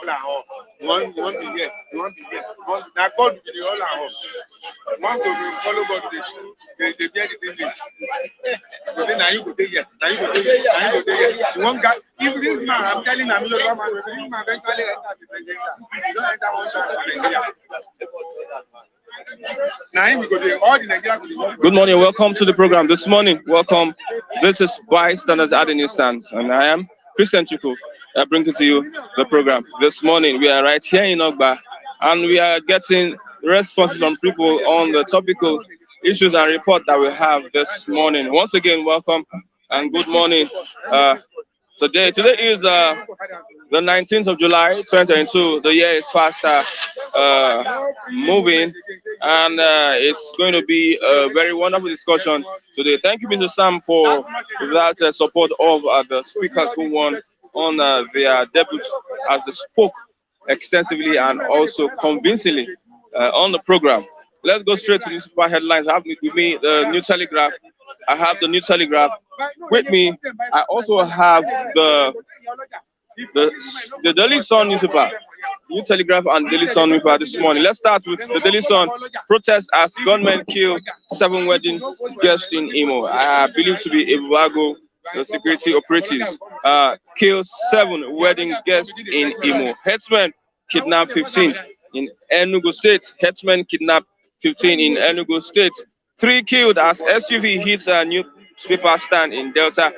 One be here, one be here. Now God will be all our one to follow God, they bear the same thing. Because now you go there yet, now you go there yet, now you go there yet. One guy, if this man, I'm telling him, this man eventually enters the president. You don't enter one time in Nigeria. Good morning, welcome to the program this morning. Welcome. This is Bystanders at the Newsstand, and I am Christian Chuku. I bring to you the program this morning. We are right here in Ogba, and we are getting responses from people on the topical issues and report that we have this morning. Once again, welcome and good morning. Today is the 19th of July, 2022. The year is fast moving, and it's going to be a very wonderful discussion today. Thank you, Mr. Sam, for that support of the speakers who won on their debut as they spoke extensively and also convincingly on the program. Let's go straight to the super headlines. I have with me the New Telegraph. I have the New Telegraph with me. I also have the Daily Sun newspaper, New Telegraph and Daily Sun newspaper this morning. Let's start with the Daily Sun. Protest as gunmen kill 7 wedding guests in Imo. I believe to be Ebuago, the security operatives, kill 7 wedding guests in Imo. Herdsmen kidnap 15 in Enugu State. Herdsmen kidnap 15 in Enugu State. 3 killed as SUV hits a newspaper stand in Delta.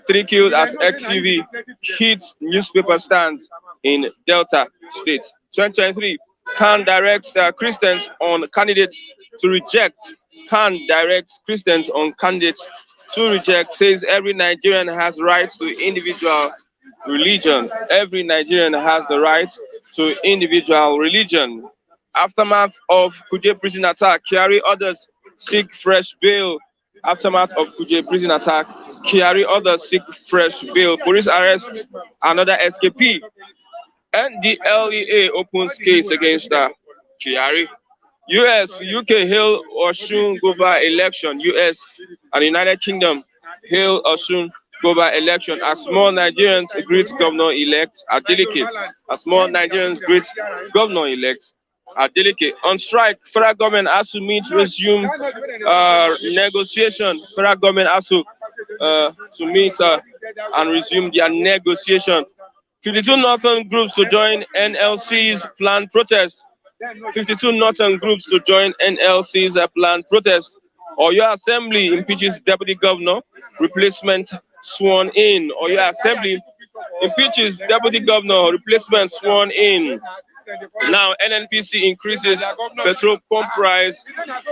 3 killed as XUV hits newspaper stands in Delta State. 2023, Khan directs Christians on candidates to reject. Khan directs Christians on candidates to reject, says every Nigerian has right to individual religion. Every Nigerian has the right to individual religion. Aftermath of Kuje prison attack, Kyari others seek fresh bail. Aftermath of Kuje prison attack, Kyari others seek fresh bail. Police arrests another escapee. NDLEA opens case against Kyari. US, UK hail Osun Gova election. US and United Kingdom hail Osun Gova election as more Nigerians greet governor-elect Adeleke. As more Nigerians greet governor-elect Adeleke. On strike, federal government has to resume negotiation. Federal government has to meet and resume their negotiation. 52 northern groups to join NLC's planned protest. 52 northern groups to join NLC's planned protest. Oyo Assembly impeaches deputy governor, replacement sworn in. Oyo Assembly impeaches deputy governor, replacement sworn in. Now NNPC increases petrol pump price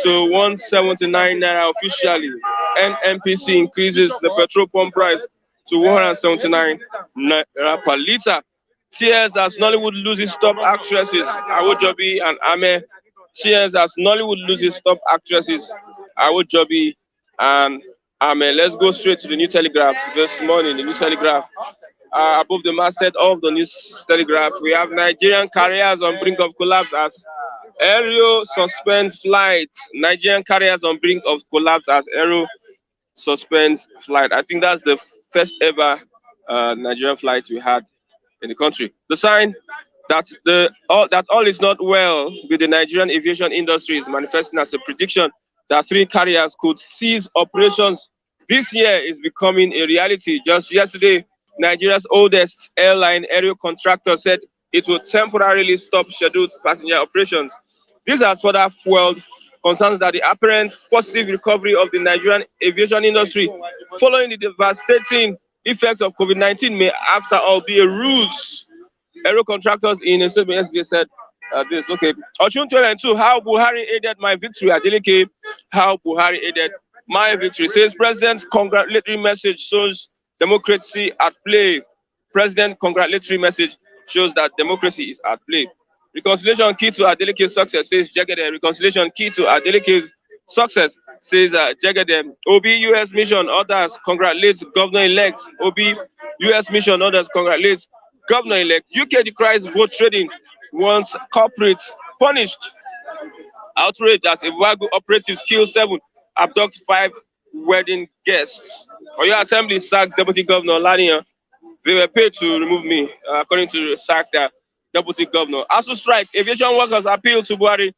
to 179 naira officially. NNPC increases the petrol pump price to 179 naira per liter. Tears as Nollywood loses top actresses Awojobi and Ame. Tears as Nollywood loses top actresses Awojobi and Ame. Let's go straight to the New Telegraph this morning. The New Telegraph. Above the masthead of the News Telegraph, we have Nigerian carriers on brink of collapse as Aero suspends flight. Nigerian carriers on brink of collapse as Aero suspends flight. I think that's the first ever Nigerian flight we had in the country. The sign that all is not well with the Nigerian aviation industry is manifesting as a prediction that 3 carriers could cease operations this year is becoming a reality. Just yesterday, Nigeria's oldest airline, Aero Contractor, said it will temporarily stop scheduled passenger operations. This has further fueled concerns that the apparent positive recovery of the Nigerian aviation industry following the devastating effects of COVID-19 may, after all, be a ruse. Aero Contractors in a statement yesterday said this. Okay. Osun 2022, how Buhari aided my victory. Adeleke, how Buhari aided my victory. Says President's congratulatory message shows democracy at play. President congratulatory message shows that democracy is at play. Reconciliation key to Adeleke's success, says Jegede. Reconciliation key to Adeleke's success, says Jegede. OB US mission orders congratulates governor-elect. OB US mission orders congratulates governor-elect. UK decries vote trading, wants corporates punished. Outrage as Ebuago operatives kill 7, abduct 5 wedding guests. Oyo Assembly sacks Deputy Governor Laniya. They were paid to remove me, according to the sacked deputy governor. ASUU strike. Aviation workers appeal to Buhari,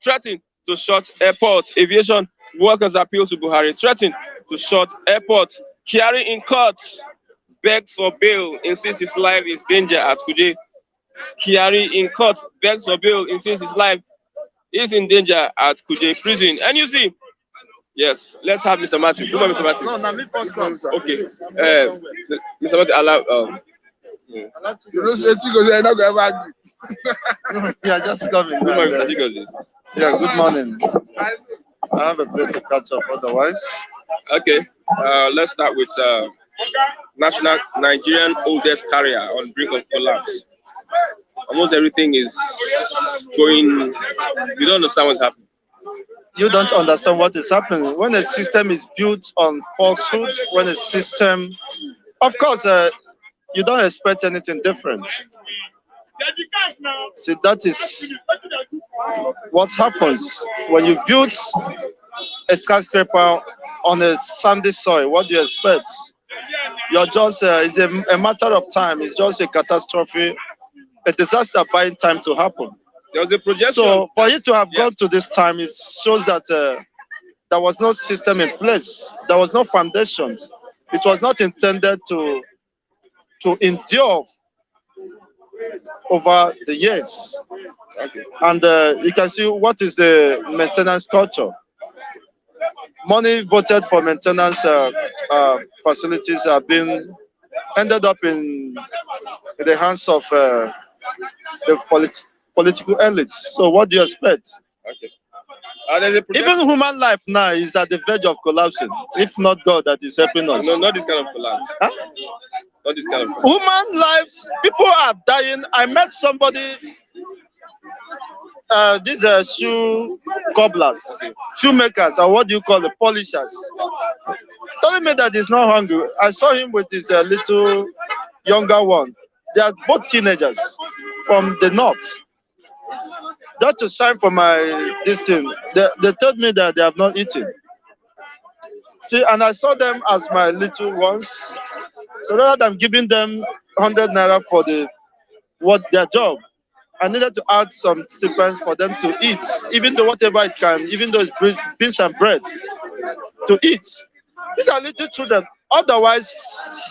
threaten to shut airports. Aviation workers appeal to Buhari, threaten to shut airports. Kyari in court begs for bail, insists his life is danger at Kuje. Kyari in court begs for bail, insists his life is in danger at Kuje prison. And you see, yes, let's have Mr. Matthew. Come on, Mr. Matthew. No, me first come. Okay. Mr. Matthew, allow. You know, you're not going to agree. Yeah, just coming. Good morning, Mr. Chigozie. Yeah, good morning. I have a place to catch up otherwise. Okay, let's start with national Nigerian oldest carrier on brink of collapse. Almost everything is going. We don't understand what's happening. You don't understand what is happening. When a system is built on falsehood, when a system, of course, you don't expect anything different. See, that is what happens when you build a skyscraper on a sandy soil. What do you expect? You're just, it's a matter of time. It's just a catastrophe, a disaster buying time to happen. There was a projection. So for it to have gone to this time, it shows that there was no system in place. There was no foundation. It was not intended to endure over the years. Okay. And you can see what is the maintenance culture. Money voted for maintenance facilities have been ended up in the hands of the political elites. So what do you expect? Okay. Even human life now is at the verge of collapsing, if not God that is helping us. No, not this kind of collapse. Huh? Not this kind of collapse. Human lives, people are dying. I met somebody, these are shoe cobblers, shoemakers, or what do you call it, polishers, telling me that he's not hungry. I saw him with his little younger one. They are both teenagers from the north. Just to sign for this thing, they told me that they have not eaten. See, and I saw them as my little ones. So rather than giving them 100 naira for their job, I needed to add some stipends for them to eat, even though whatever it can, even though it's beans and bread, to eat. These are little children. Otherwise,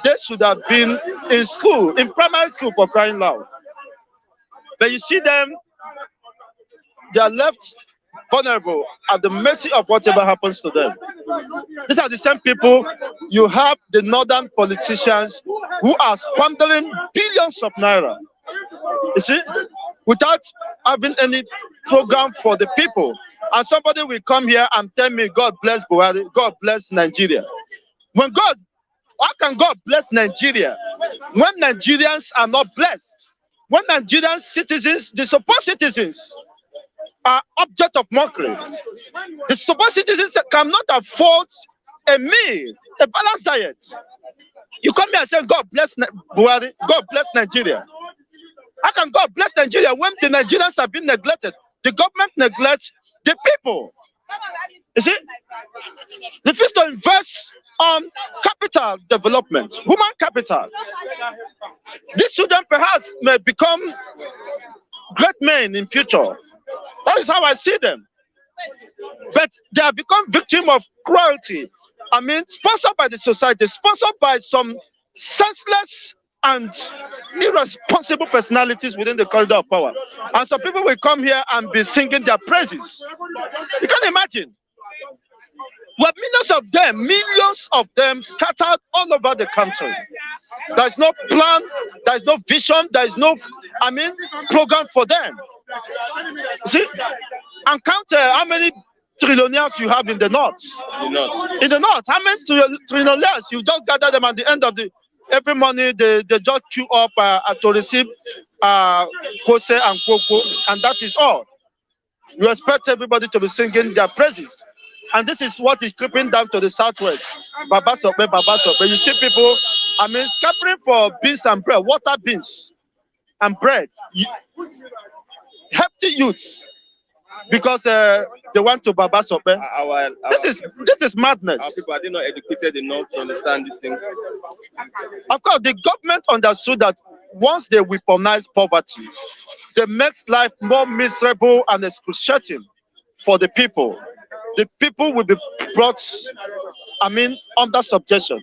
they should have been in school, in primary school, for crying loud. But you see them, they are left vulnerable at the mercy of whatever happens to them. These are the same people. You have the northern politicians who are squandering billions of naira, you see, without having any program for the people. And somebody will come here and tell me, God bless Buhari, God bless Nigeria. How can God bless Nigeria when Nigerians are not blessed? When Nigerian citizens, the supposed citizens, are object of mockery. The supposed citizens cannot afford a meal, a balanced diet. You come here and say, God bless Buhari, God bless Nigeria. How can God bless Nigeria when the Nigerians have been neglected? The government neglects the people. You see, refuse to invest on capital development, human capital. These children perhaps may become great men in future. That is how I see them. But they have become victims of cruelty. I mean, sponsored by the society, sponsored by some senseless and irresponsible personalities within the corridor of power. And some people will come here and be singing their praises. You can imagine. We have millions of them scattered all over the country. There is no plan, there is no vision, there is no, program for them. See, and count how many trillionaires you have in the north. In the north, how many trillionaires? You just gather them at the end of every morning. They just queue up to receive kose and koko, and that is all. You expect everybody to be singing their praises. And this is what is creeping down to the southwest. Baba Sope, Baba Sope. You see people, scattering for beans and bread, water beans and bread. Hefty youths. because they went to Baba Sope. This is madness. Our people, are they not educated enough to understand these things? Of course, the government understood that once they weaponize poverty, they make life more miserable and excruciating for the people. The people will be brought, under subjection.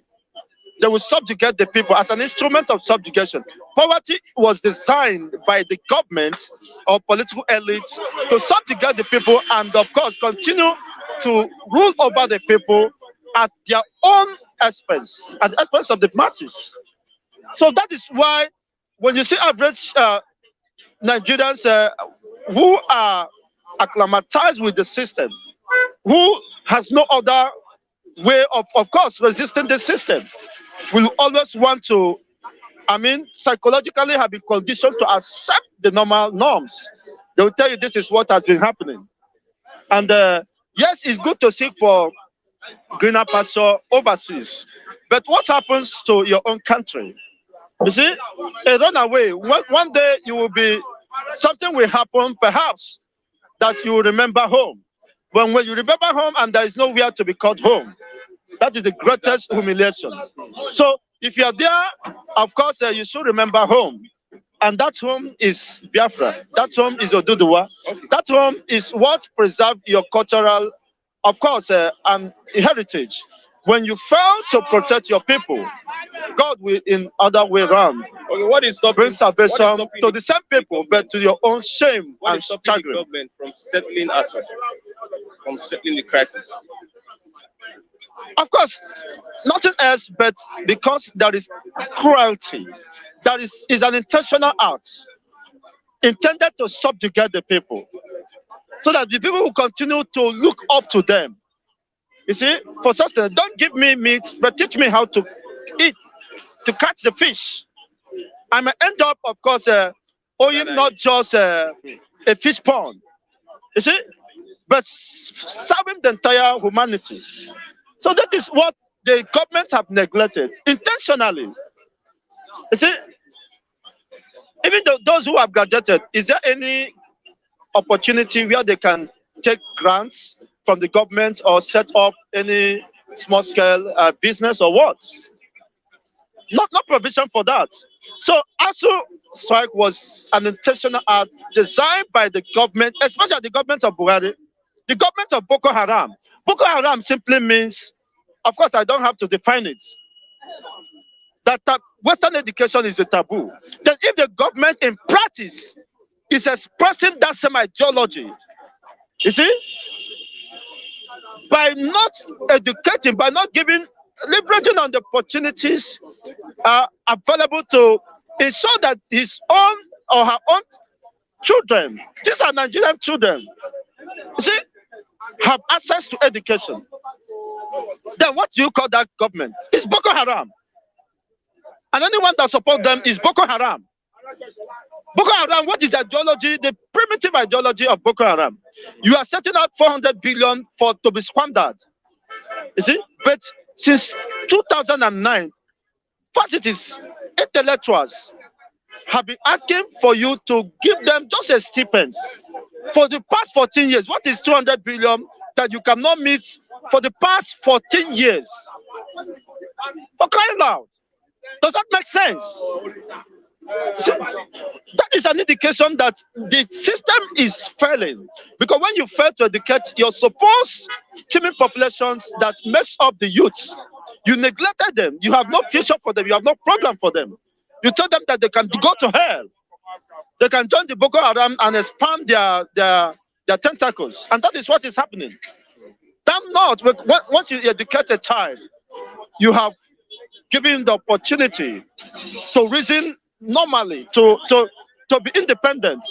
They will subjugate the people as an instrument of subjugation. Poverty was designed by the government or political elites to subjugate the people and, of course, continue to rule over the people at their own expense, at the expense of the masses. So that is why when you see average Nigerians who are acclimatized with the system, who has no other way of course, resisting the system, will always want to, psychologically have been conditioned to accept the normal norms. They will tell you this is what has been happening. And yes, it's good to seek for greener pasture overseas. But what happens to your own country? You see, a runaway, one day you will be, something will happen perhaps that you will remember home. When you remember home and there is nowhere to be called home, that is the greatest humiliation. So if you are there, of course, you should remember home. And that home is Biafra. That home is Oduduwa. That home is what preserves your cultural, of course, and heritage. When you fail to protect your people, God will, in other way around, what is stopping, bring salvation to the same people, but to your own shame what and is stopping chagrin. the government from settling us, from settling the crisis? Of course, nothing else but because there is cruelty. That is an intentional act intended to subjugate the people, so that the people will continue to look up to them. You see, for sustenance, don't give me meat, but teach me how to eat, to catch the fish. I may end up, of course, owing not just a fish pond, you see, but serving the entire humanity. So that is what the government have neglected intentionally. You see, even though those who have graduated, is there any opportunity where they can take grants from the government or set up any small-scale business or what? Not provision for that. So ASUU strike was an intentional act designed by the government, especially the government of Buhari, the government of Boko Haram. Boko Haram simply means, of course, I don't have to define it, that Western education is a taboo. Then if the government in practice is expressing that same ideology, you see, by not educating, by not giving, leveraging on the opportunities available to ensure that his own or her own children, these are Nigerian children, you see, have access to education. Then what do you call that government? It's Boko Haram. And anyone that supports them is Boko Haram. Boko Haram, what is the ideology? The primitive ideology of Boko Haram. You are setting up 400 billion to be squandered. You see? But since 2009, universities, intellectuals have been asking for you to give them just a stipend. For the past 14 years, what is 200 billion that you cannot meet for the past 14 years? For crying out. Does that make sense? See, that is an indication that the system is failing. Because when you fail to educate your supposed teeming populations that makes up the youths, you neglected them. You have no future for them. You have no program for them. You tell them that they can go to hell. They can join the Boko Haram and expand their tentacles. And that is what is happening. Damn not. Once you educate a child, you have given the opportunity to reason normally, to be independent,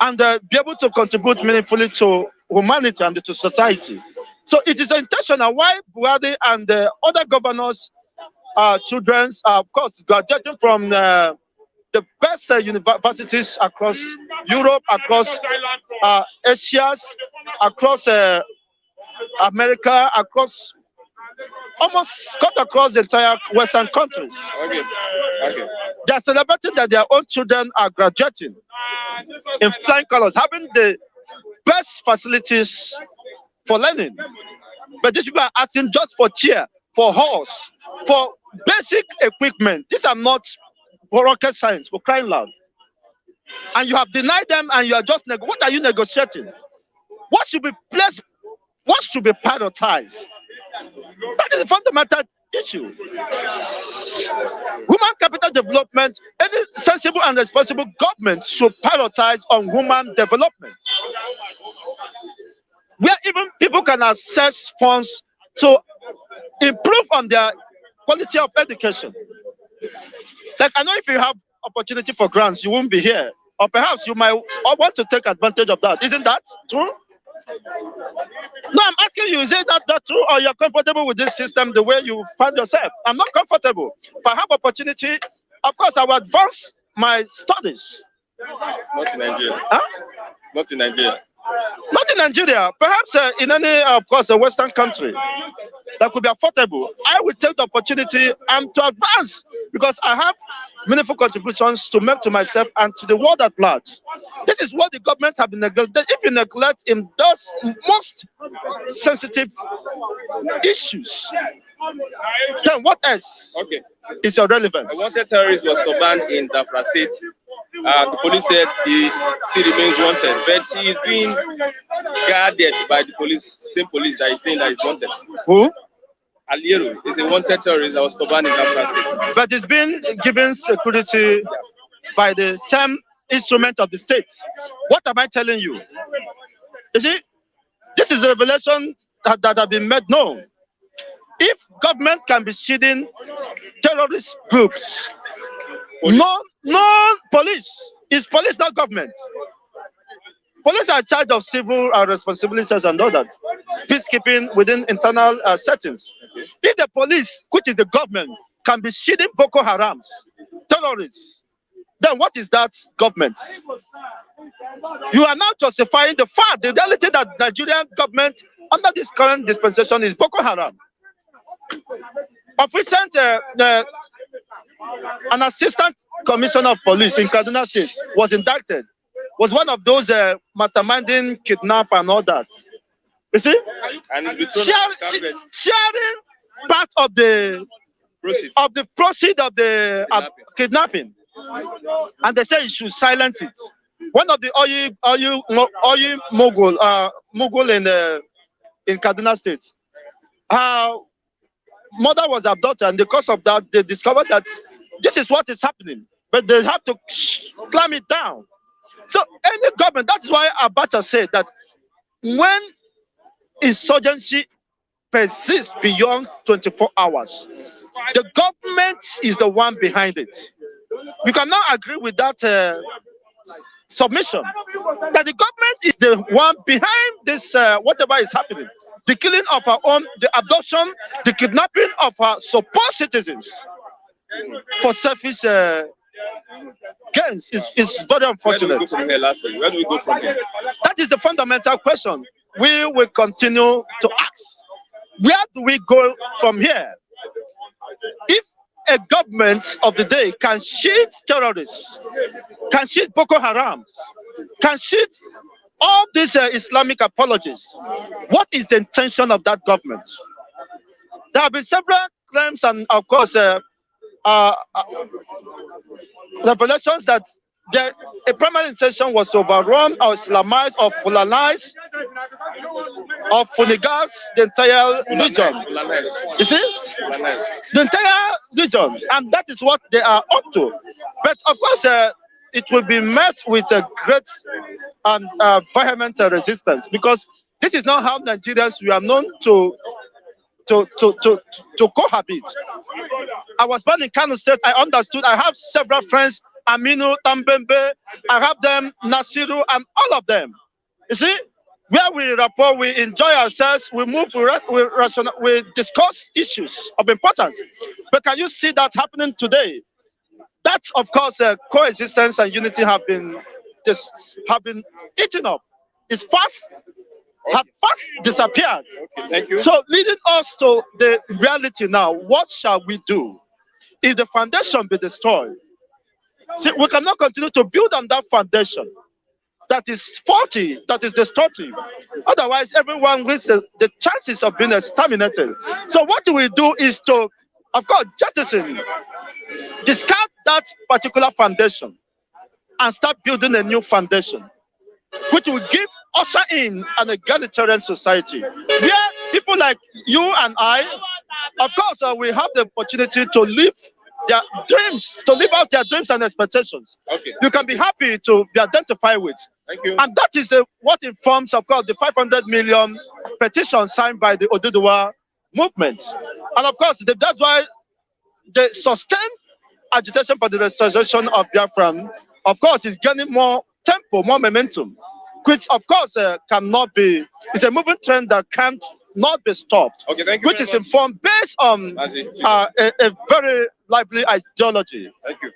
and be able to contribute meaningfully to humanity and to society. So it is intentional why Buhari and other governors, children, of course, graduating from the best universities across Europe, across Asia, across America, across almost cut across the entire Western countries. Okay. They are celebrating that their own children are graduating in flying colors, having the best facilities for learning. But these people are asking just for chair, for horse, for basic equipment. These are not rocket science, for crying loud. And you have denied them, and you are just what are you negotiating? What should be placed? What should be prioritized? That is the fundamental issue. Human capital development, any sensible and responsible government should prioritize on human development, where even people can access funds to improve on their quality of education. Like, I know if you have opportunity for grants, you won't be here. Or perhaps you might want to take advantage of that. Isn't that true? No, I'm asking you, is it that true, or you're comfortable with this system the way you find yourself? I'm not comfortable. If I have opportunity, of course, I will advance my studies. Not in Nigeria. Huh? Not in Nigeria. Not in Nigeria. Perhaps in any, of course, a Western country that could be affordable. I will take the opportunity and to advance, because I have meaningful contributions to make to myself and to the world at large. This is what the government have been neglected. If you neglect in those most sensitive issues, then what else is your relevance? A wanted terrorist was banned in Zamfara State. The police said he still remains wanted, but he is being guarded by the police, same police that is saying that he's wanted. Who? Aliero is a wanted terrorist that was banned in Zamfara State. But it's been given security by the same instrument of the state. What am I telling you? You see, this is a revelation that have been made known. If government can be shielding terrorist groups, no police. Is police not government? Police are in charge of civil responsibilities and all that. Peacekeeping within internal settings. If the police, which is the government, can be shielding Boko Harams, terrorists, then what is that government? You are now justifying the fact, the reality that Nigerian government under this current dispensation is Boko Haram. Of recent, an assistant commissioner of police in Kaduna State was indicted, was one of those masterminding kidnap and all that. You see? And sharing part of the proceed of the kidnapping. And they say you should silence it. One of the oil mogul in Kaduna State, her mother was abducted, and because of that, they discovered that this is what is happening, but they have to clamp it down. So any government, that's why Abacha said that when insurgency persists beyond 24 hours, the government is the one behind it. We cannot agree with that submission, that the government is the one behind this, whatever is happening. The killing of our own, the abduction, the kidnapping of our supposed citizens for selfish gains is very unfortunate. Where do we go from here? That is the fundamental question we will continue to ask. Where do we go from here? If a government of the day can shield terrorists, can shield Boko Haram, can shield all these Islamic apologists, what is the intention of that government? There have been several claims and, of course, revelations that a primary intention was to overrun or Islamize or Fulanize or Funigas the entire region. You see? The entire region. And that is what they are up to. But of course, it will be met with a great and vehement resistance, because this is not how Nigerians we are known to cohabit. I was born in Kano State. I understood. I have several friends, Aminu, Tambembe, I have them, Nasiru, and all of them. You see, where we rapport, we enjoy ourselves, we move, we discuss issues of importance. But can you see that happening today? That, of course, coexistence and unity have been eaten up. It's fast, have fast disappeared. Okay, thank you. So leading us to the reality now, what shall we do if the foundation be destroyed? See, we cannot continue to build on that foundation. that is faulty, that is distortive. Otherwise, everyone risks the chances of being exterminated. So what we do is to, of course, jettison, discard that particular foundation and start building a new foundation, which will give usher in an egalitarian society where people like you and I, of course, we have the opportunity to live their dreams, to live out their dreams and expectations. Okay. You can be happy to be identified with. Thank you. And that is what informs, of course, the 500 million petition signed by the Oduduwa movement. And of course, that's why the sustained agitation for the restoration of Biafran, of course, is gaining more tempo, more momentum, which, of course, cannot be, it's a moving trend that can't not be stopped, Okay, thank you. which is informed based on a very lively ideology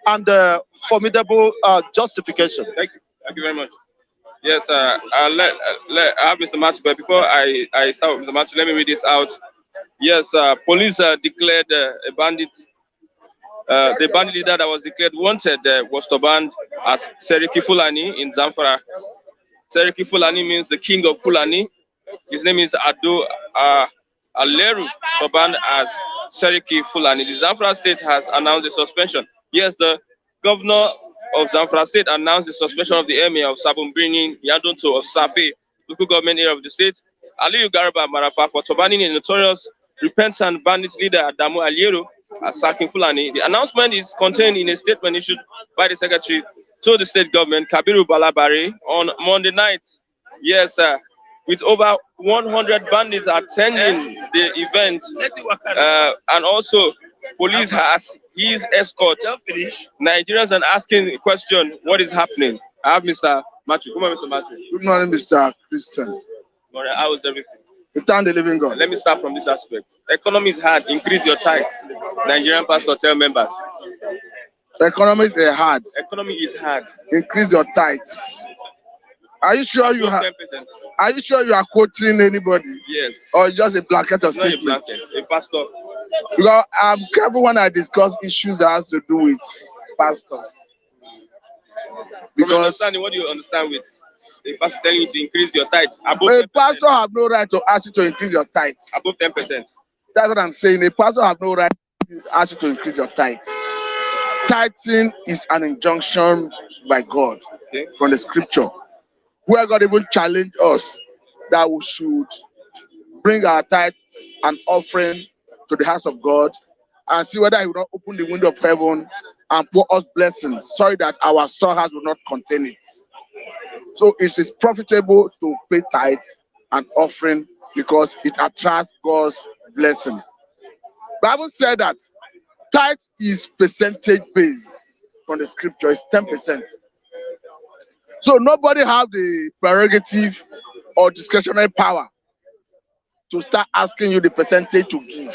and formidable justification. Thank you. Thank you very much. Yes, I'll I have Mr. Matthew, but before I start with Mr. Matthew, let me read this out. Yes, police declared a bandit. The bandit leader that was declared wanted was banned as Seriki Fulani in Zamfara. Seriki Fulani means the king of Fulani. His name is Ado Aleru, banned as Seriki Fulani. The Zamfara state has announced the suspension. Yes, the governor of Zamfara state announced the suspension of the emir of Sabumbrini Yadonto of Safi, local government area of the state, Aliyu Garba Marafa, for banning a notorious repentant bandit leader Adamu Aliero as sacking Fulani. The announcement is contained in a statement issued by the secretary to the state government, Kabiru Balabari, on Monday night. Yes, with over 100 bandits attending the event, and also police has his escort. Nigerians are asking a question: what is happening? I have Mr. Matthew. Come on, Mr. Matthew. Good morning, Mr. Christian. Morning. How is everything? We thank the living God. Let me start from this aspect. Economy is hard. Increase your tithes. Nigerian pastor tell members. The economy is hard. Economy is hard. Increase your tithes. Are you sure you have? 10%. Are you sure you are quoting anybody? Yes. Or just a blanket of It's not a statement? blanket. A pastor. Because I'm careful when I discuss issues that has to do with pastors. From understanding, what do you understand with a pastor telling you to increase your tithes above 10%? A pastor have no right to ask you to increase your tithes. Above 10%. That's what I'm saying. A pastor have no right to ask you to increase your tithes. Tithing is an injunction by God from the scripture, where God even challenged us that we should bring our tithes and offering to the house of God and see whether He will not open the window of heaven and pour us blessings, sorry that our storehouse will not contain it. So it is profitable to pay tithes and offering because it attracts God's blessing. Bible said that tithe is percentage based from the scripture, it's 10%. So nobody have the prerogative or discretionary power to start asking you the percentage to give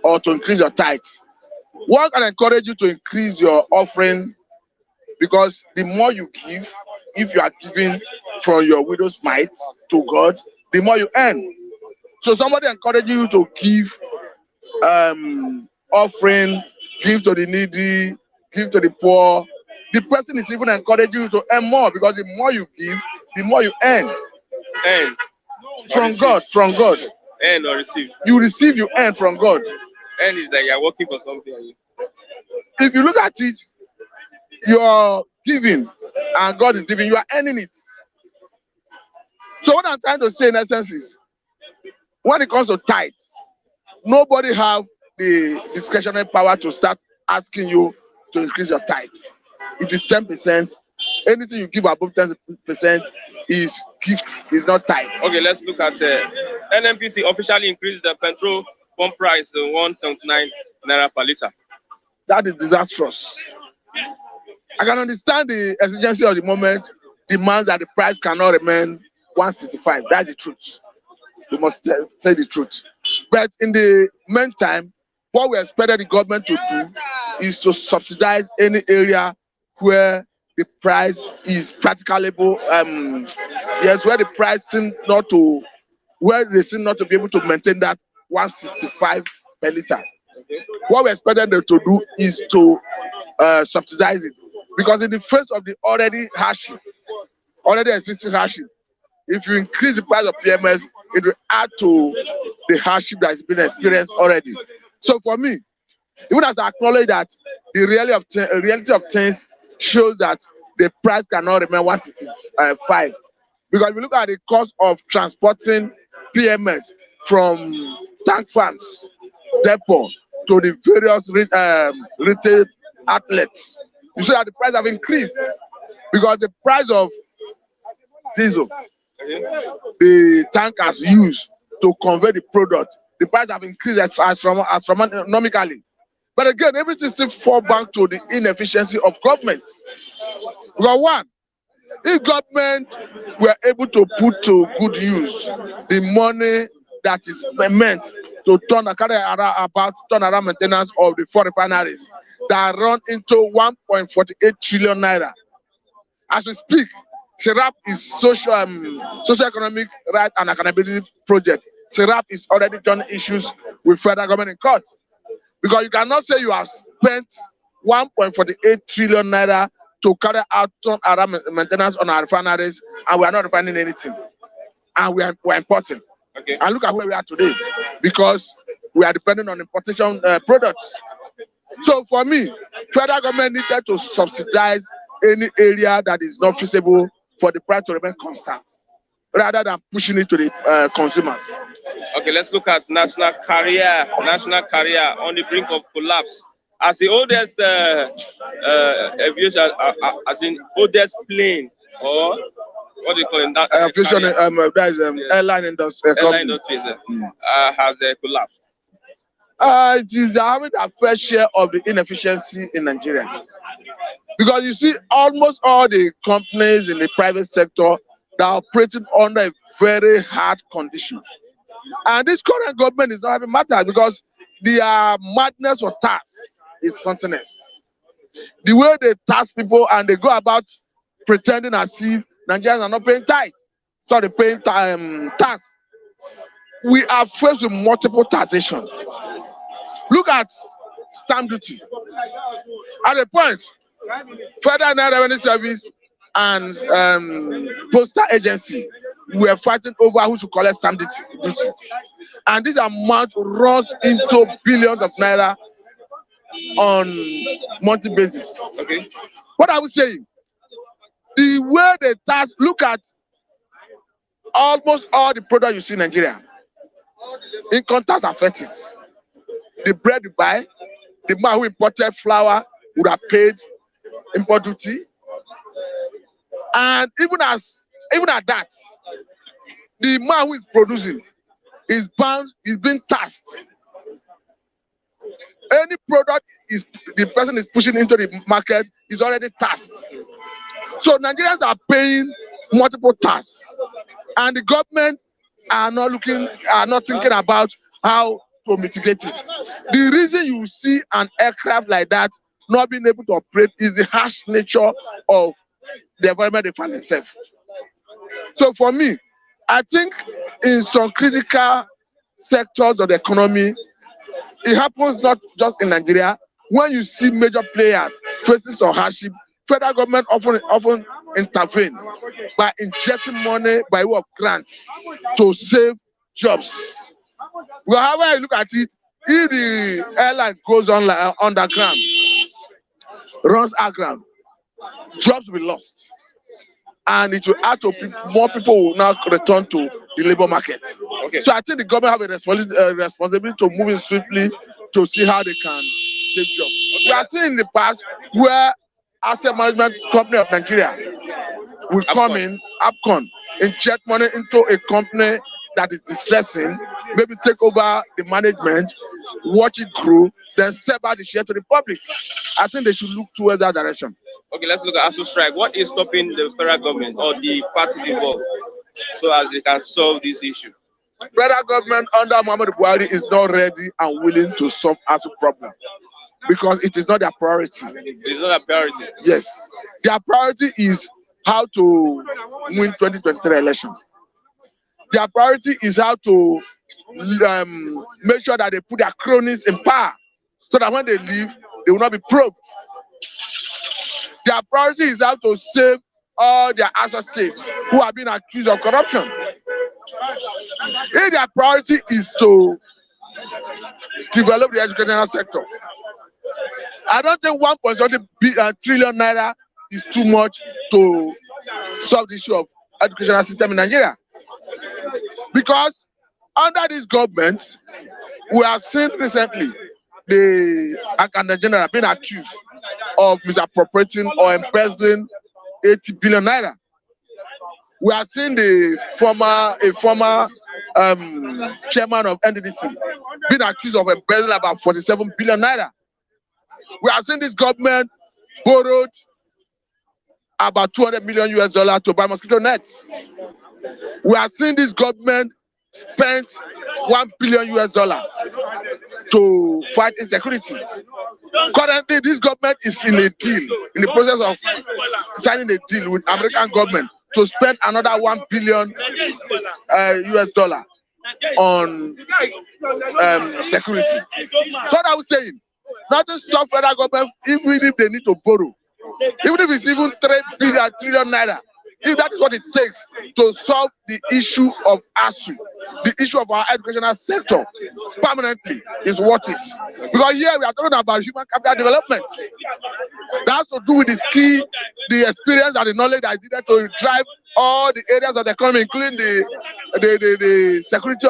or to increase your tithes. One can encourage you to increase your offering because the more you give, if you are giving from your widow's mite to God, the more you earn. So somebody encourages you to give offering, give to the needy, give to the poor. The person is even encouraging you to earn more because the more you give, the more you earn. Earn. From God, from God. Earn or receive. You receive, you earn from God. Earn is like you're working for something. If you look at it, you're giving and God is giving, you are earning it. So what I'm trying to say in essence is, when it comes to tithes, nobody have the discretionary power to start asking you to increase your tithes. It is 10%. Anything you give above 10% is gifts, is not tithe. Okay, let's look at NNPC officially increased the petrol pump price to 179 naira per liter. That is disastrous. I can understand the exigency of the moment demands that the price cannot remain 165. That's the truth. We must say the truth. But in the meantime, what we expected the government to do is to subsidize any area where the price is practicable. Yes, where the price seems not to, where they seem not to be able to maintain that 165 per liter. Okay. What we expected them to do is to subsidize it, because in the face of the already hardship already existing hardship. If you increase the price of PMS, it will add to the hardship that has been experienced already. So for me, even as I acknowledge that the reality of things shows that the price cannot remain 165, because if you look at the cost of transporting PMS from tank farms, depot, to the various retail outlets, you see that the price have increased, because the price of diesel, the tankers used to convey the product, the price have increased astronomically. But again, everything still falls back to the inefficiency of government. Because one, if government were able to put to good use the money that is meant to turn around maintenance of the 4 refineries that run into 1.48 trillion naira. As we speak, SERAP is socio-economic right and accountability project. SERAP is already done issues with federal government in court. Because you cannot say you have spent 1.48 trillion naira to carry out around maintenance on our refineries, and we are not refining anything. And we're importing. Okay. And look at where we are today, because we are depending on importation products. So for me, federal government needed to subsidize any area that is not feasible for the price to remain constant, rather than pushing it to the consumers. Okay, let's look at national carrier on the brink of collapse. As the oldest aviation, as in oldest plane, or what do you call it? Aviation, that is airline industry. Airline industry has collapsed. It is having a fair share of the inefficiency in Nigeria. Because you see, almost all the companies in the private sector that are operating under a very hard condition. And this current government is not having matters, because their madness or tax is something else. The way they tax people and they go about pretending as if Nigerians are not paying tithe, so they're paying tax. We are faced with multiple taxation. Look at stamp duty. At a point, Federal Revenue Service and postal agency were fighting over who should collect stamp duty. And this amount runs into billions of naira on monthly basis. Okay. What are we saying? The way they tax, look at almost all the products you see in Nigeria. Income tax affects it. The bread you buy, the man who imported flour would have paid import duty. And even at that, the man who is producing is being taxed. Any product the person is pushing into the market is already taxed. So Nigerians are paying multiple taxes, and the government are not thinking about how to mitigate it. The reason you see an aircraft like that not being able to operate is the harsh nature of the environment they find themselves. So for me, I think in some critical sectors of the economy, it happens not just in Nigeria. When you see major players facing some hardship, federal government often intervene by injecting money by way of grants to save jobs. Well, however you look at it, if the airline goes on underground, runs underground, jobs will be lost, and it will add to more people will now return to the labor market. Okay. So I think the government have a responsibility to move in swiftly to see how they can save jobs. We are seeing in the past where asset management company of Nigeria will come in, APCON, inject money into a company that is distressing, maybe take over the management, watch it grow, then sell back the share to the public. I think they should look towards that direction. Okay, let's look at ASUU strike. What is stopping the federal government or the parties involved so as they can solve this issue? Federal government under Muhammadu Buhari is not ready and willing to solve ASUU problem, because it is not their priority. It's not a priority. Yes. Their priority is how to win 2023 election. Their priority is how to make sure that they put their cronies in power, so that when they leave, they will not be probed. Their priority is how to save all their associates who have been accused of corruption. If their priority is to develop the educational sector, I don't think 1.7 trillion naira is too much to solve the issue of educational system in Nigeria. Because under this government, we have seen recently the Accountant General being accused of misappropriating or embezzling 80 billion naira. We have seen the former chairman of NDDC being accused of embezzling about 47 billion naira. We have seen this government borrowed about $200 million to buy mosquito nets. We have seen this government spent $1 billion to fight insecurity. Currently, this government is in a deal, in the process of signing a deal with American government to spend another $1 billion on security. So what I was saying, nothing stop federal government even if they need to borrow, even if it's even 3 trillion naira. If that is what it takes to solve the issue of ASUU, the issue of our educational sector permanently, is worth it. Because here we are talking about human capital development. That has to do with the skill, the experience, and the knowledge that is needed to drive all the areas of the economy, including the security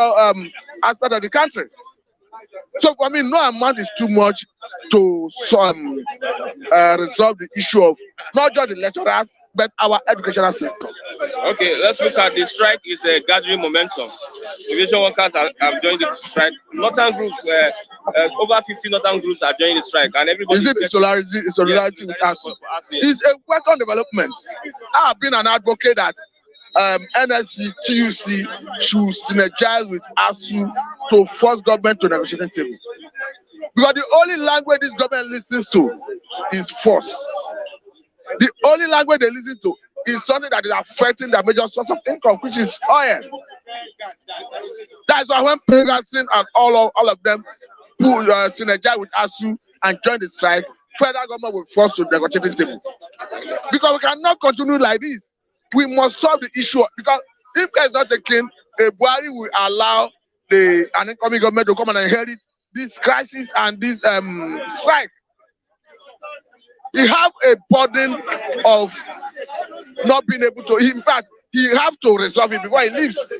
aspect of the country. So for me, no amount is too much to resolve the issue of not just the lecturers, but our educational sector. Okay, let's look at the strike. Is gathering momentum. Aviation workers have joined the strike. Northern groups, over 50 northern groups are joining the strike, and everybody. Is it the solidarity with us? It's a welcome development. I have been an advocate that NSC, TUC should synergize with ASUU to force government to negotiating table. Because the only language this government listens to is force. The only language they listen to is something that is affecting their major source of income, which is oil. That's why when Pegasus and all of them synergize with ASUU and join the strike, federal government will force to negotiating table. Because we cannot continue like this. We must solve the issue, because if care is not taken, Buhari will allow an incoming government to come and inherit this crisis and this strike. He have a burden of not being able to, in fact, he have to resolve it before he leaves.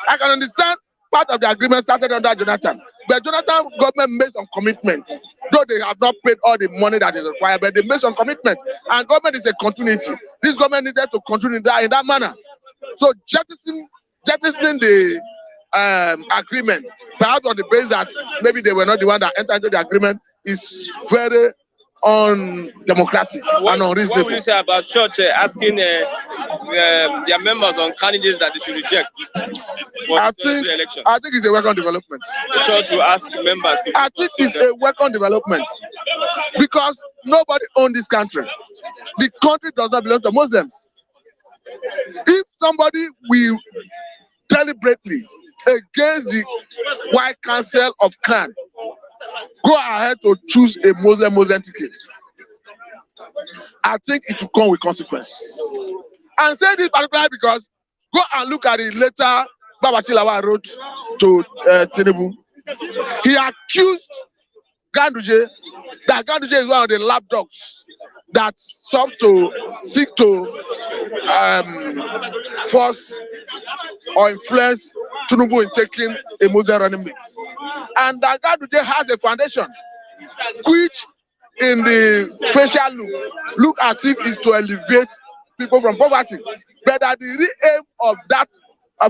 I can understand part of the agreement started under Jonathan, but Jonathan government made some commitment, though they have not paid all the money that is required, but they made some commitment, and government is a continuity. This government needed to continue in that manner. So jettisoning the agreement, perhaps on the basis that maybe they were not the one that entered into the agreement, is very undemocratic and unreasonable. What would you say about church asking their members on candidates that they should reject for the election? I think it's a welcome development. The church will ask members. I think it's a welcome development, because nobody owns this country. The country does not belong to Muslims. If somebody will deliberately against the White Council of Khan go ahead to choose a Muslim ticket, I think it will come with consequence. And say this particularly because go and look at the letter Babachilawa wrote to Tinubu. He accused Ganduje that Ganduje is one of the lapdogs that sought to seek to force or influence Tinubu in taking a Muslim running mate. And that Ganduje has a foundation which in the facial look as if it's to elevate people from poverty. But that the real aim of that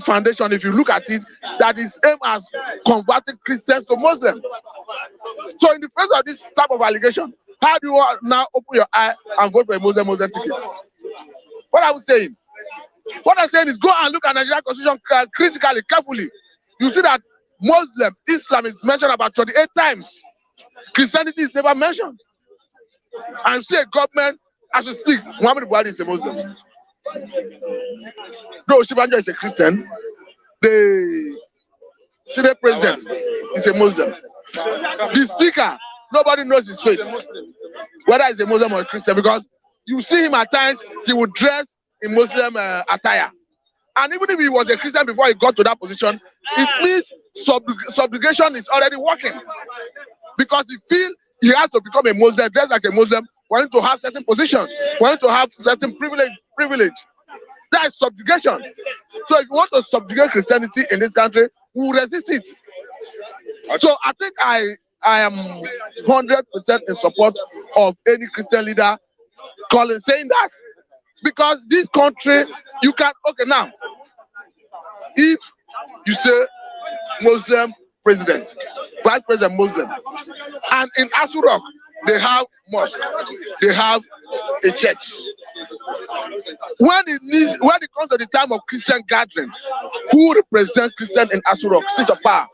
foundation, if you look at it, that is aimed as converting Christians to Muslims. So in the face of this type of allegation, how do you now open your eye and vote for a Muslim ticket? What I'm saying is go and look at Nigerian constitution critically, carefully. You see that Islam is mentioned about 28 times. Christianity is never mentioned. And see a government, as we speak, Muhammad Buhari is a Muslim. Though Shibanjo is a Christian, the Senate president is a Muslim. The speaker, nobody knows his faith, whether he's a Muslim or a Christian, because you see him at times, he would dress in Muslim attire. And even if he was a Christian before he got to that position, it means subjugation is already working. Because he feels he has to become a Muslim, dress like a Muslim, for him to have certain positions, for him to have certain privilege. That is subjugation. So if you want to subjugate Christianity in this country, we will resist it. So I think I am 100% in support of any Christian leader saying that. Because this country, you can, okay now, if you say Muslim president, vice president Muslim, and in ASUU, they have mosque, they have a church. When it comes to the time of Christian gathering, who represent Christian in ASUU, seat of power?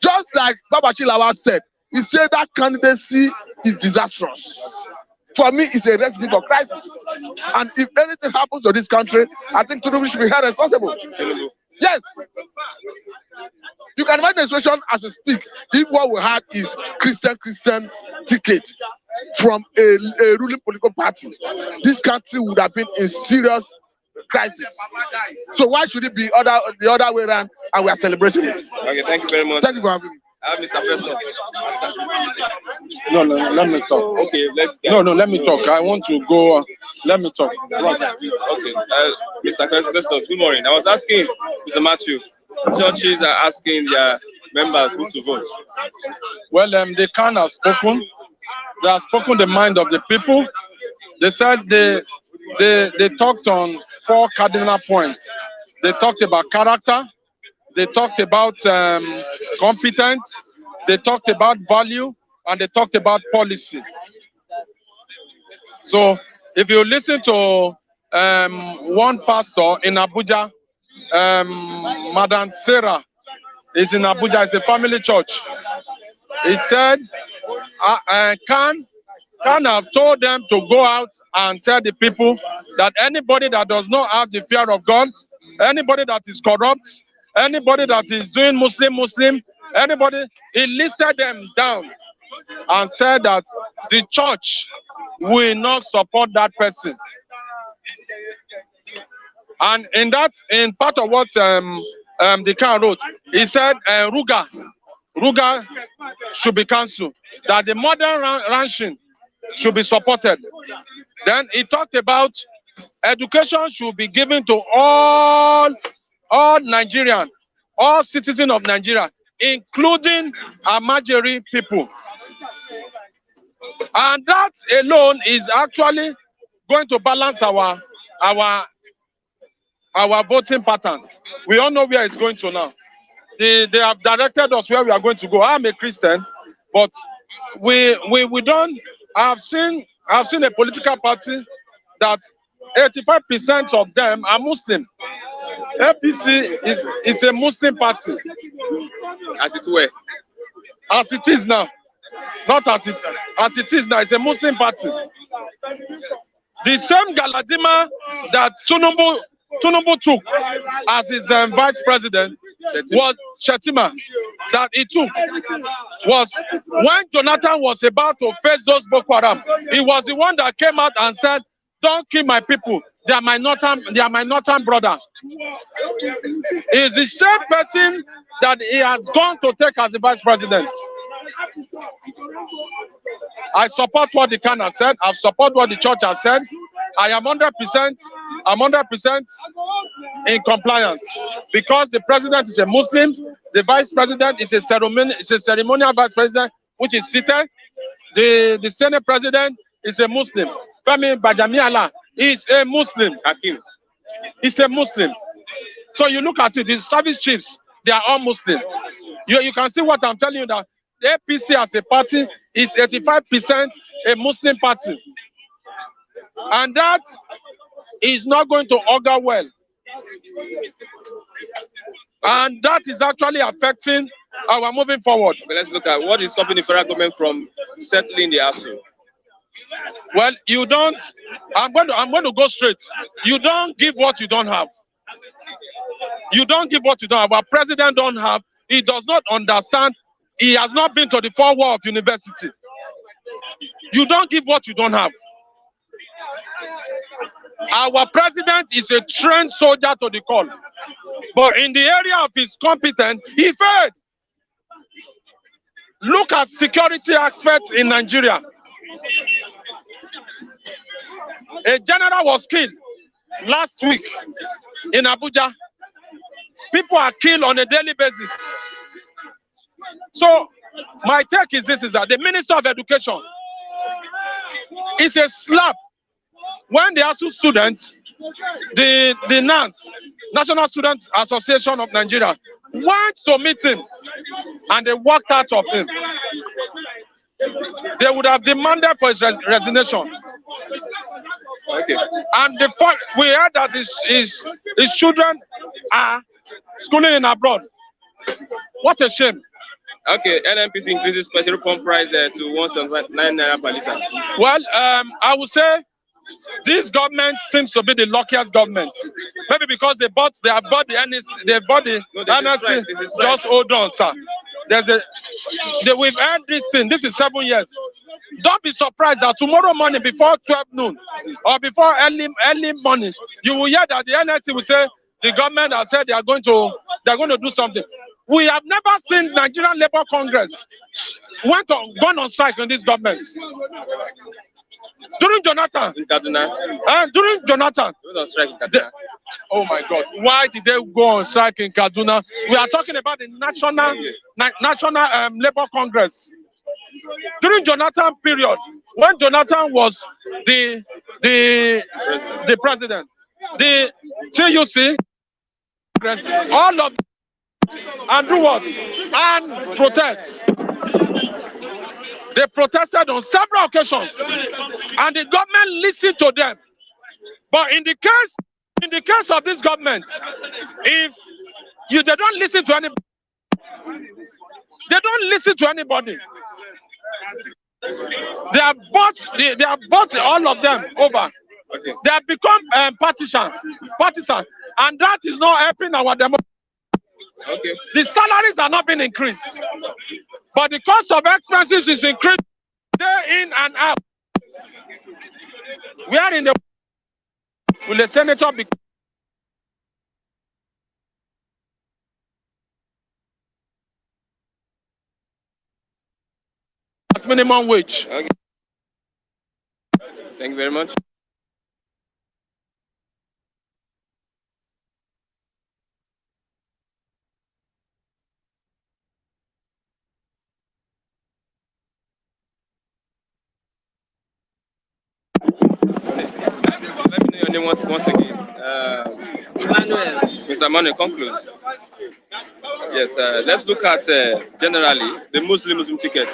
Just like Baba Chilawa said, he said that candidacy is disastrous. For me, it's a recipe for crisis. And if anything happens to this country, I think Tinubu should be held responsible. Yes. You can imagine the situation as we speak, if what we had is Christian ticket from a ruling political party, this country would have been in serious crisis. So why should it be the other way around and we are celebrating it? Okay, thank you very much. Thank you for having me. Mr. President. No, let me talk. Okay, let me talk. I want to go. Let me talk. Okay, Mr. President, good morning. I was asking Mr. Matthew, churches are asking their members who to vote. Well, the CAN has spoken. They have spoken the mind of the people. They said they talked on 4 cardinal points. They talked about character. They talked about competence. They talked about value, and they talked about policy. So, if you listen to one pastor in Abuja, Madam Sarah is in Abuja. It's a family church. He said, can have told them to go out and tell the people that anybody that does not have the fear of God, anybody that is corrupt, anybody that is doing Muslim, anybody, he listed them down and said that the church will not support that person. And in part of what the CAN wrote, he said Ruga should be cancelled, that the modern ranching should be supported. Then he talked about education should be given to all Nigerian, all citizens of Nigeria, including Amajiri people. And that alone is actually going to balance our voting pattern. We all know where it's going to now. They have directed us where we are going to go. I'm a Christian, but we don't. I've seen a political party that 85% of them are Muslim. APC is a Muslim party. As it were. As it is now. Not as it is now. It's a Muslim party. The same Galadima that Tinubu took as his vice president was Shetima, that he took was when Jonathan was about to face those Boko Haram. He was the one that came out and said, "Don't kill my people. They are my northern brother." It's the same person that he has gone to take as the vice president. I support what the CAN has said. I support what the church has said. I am 100%. I'm 100% in compliance because the president is a Muslim. The vice president is a ceremonial vice president, which is seated. The Senate president is a Muslim. Femi Bajamiala is a Muslim. Hakim is a Muslim. So you look at it, the service chiefs, they are all Muslim. You can see what I'm telling you, that the APC as a party is 85% a Muslim party. And that is not going to augur well. And that is actually affecting our moving forward. Okay, let's look at what is stopping the federal government from settling the ASUU. Well, you don't. I'm going to go straight. You don't give what you don't have. You don't give what you don't have. Our president don't have. He does not understand. He has not been to the 4 walls of university. You don't give what you don't have. Our president is a trained soldier to the call. But in the area of his competence, he failed. Look at security aspects in Nigeria. A general was killed last week in Abuja. People are killed on a daily basis. So my take is this, is that the Minister of Education is a slap when the ASUU students, the NANS, National Student Association of Nigeria, went to meet him and they walked out of him. They would have demanded for his resignation. Okay. And the fact we heard that his children are schooling in abroad. What a shame. Okay, NNPC increases petrol pump price to 179 naira per litre. Well, I would say this government seems to be the luckiest government. Maybe because they have bought the NSC, they bought the NSC. Just hold on, sir. We've earned this thing. This is 7 years. Don't be surprised that tomorrow morning before 12 noon or before early morning, you will hear that the NSC will say the government has said they are going to do something. We have never seen Nigerian Labour Congress gone on strike in this government. During Jonathan, during Jonathan, oh my God, why did they go on strike in Kaduna? We are talking about the National Labour Congress. During Jonathan period, when Jonathan was the president, the TUC, all of them, and do what? And protest. They protested on several occasions, and the government listened to them. But in the case of this government, if they don't listen to anybody, They have bought all of them over. Okay. They have become partisan, and that is not helping our democracy. Okay. The salaries are not being increased, but the cost of expenses is increased day in and out. We are in the will the senator be minimum wage? Okay. Thank you very much. Let me know your name once again. Emmanuel. Mr. Manuel, conclude. Yes, let's look at generally the Muslim ticket.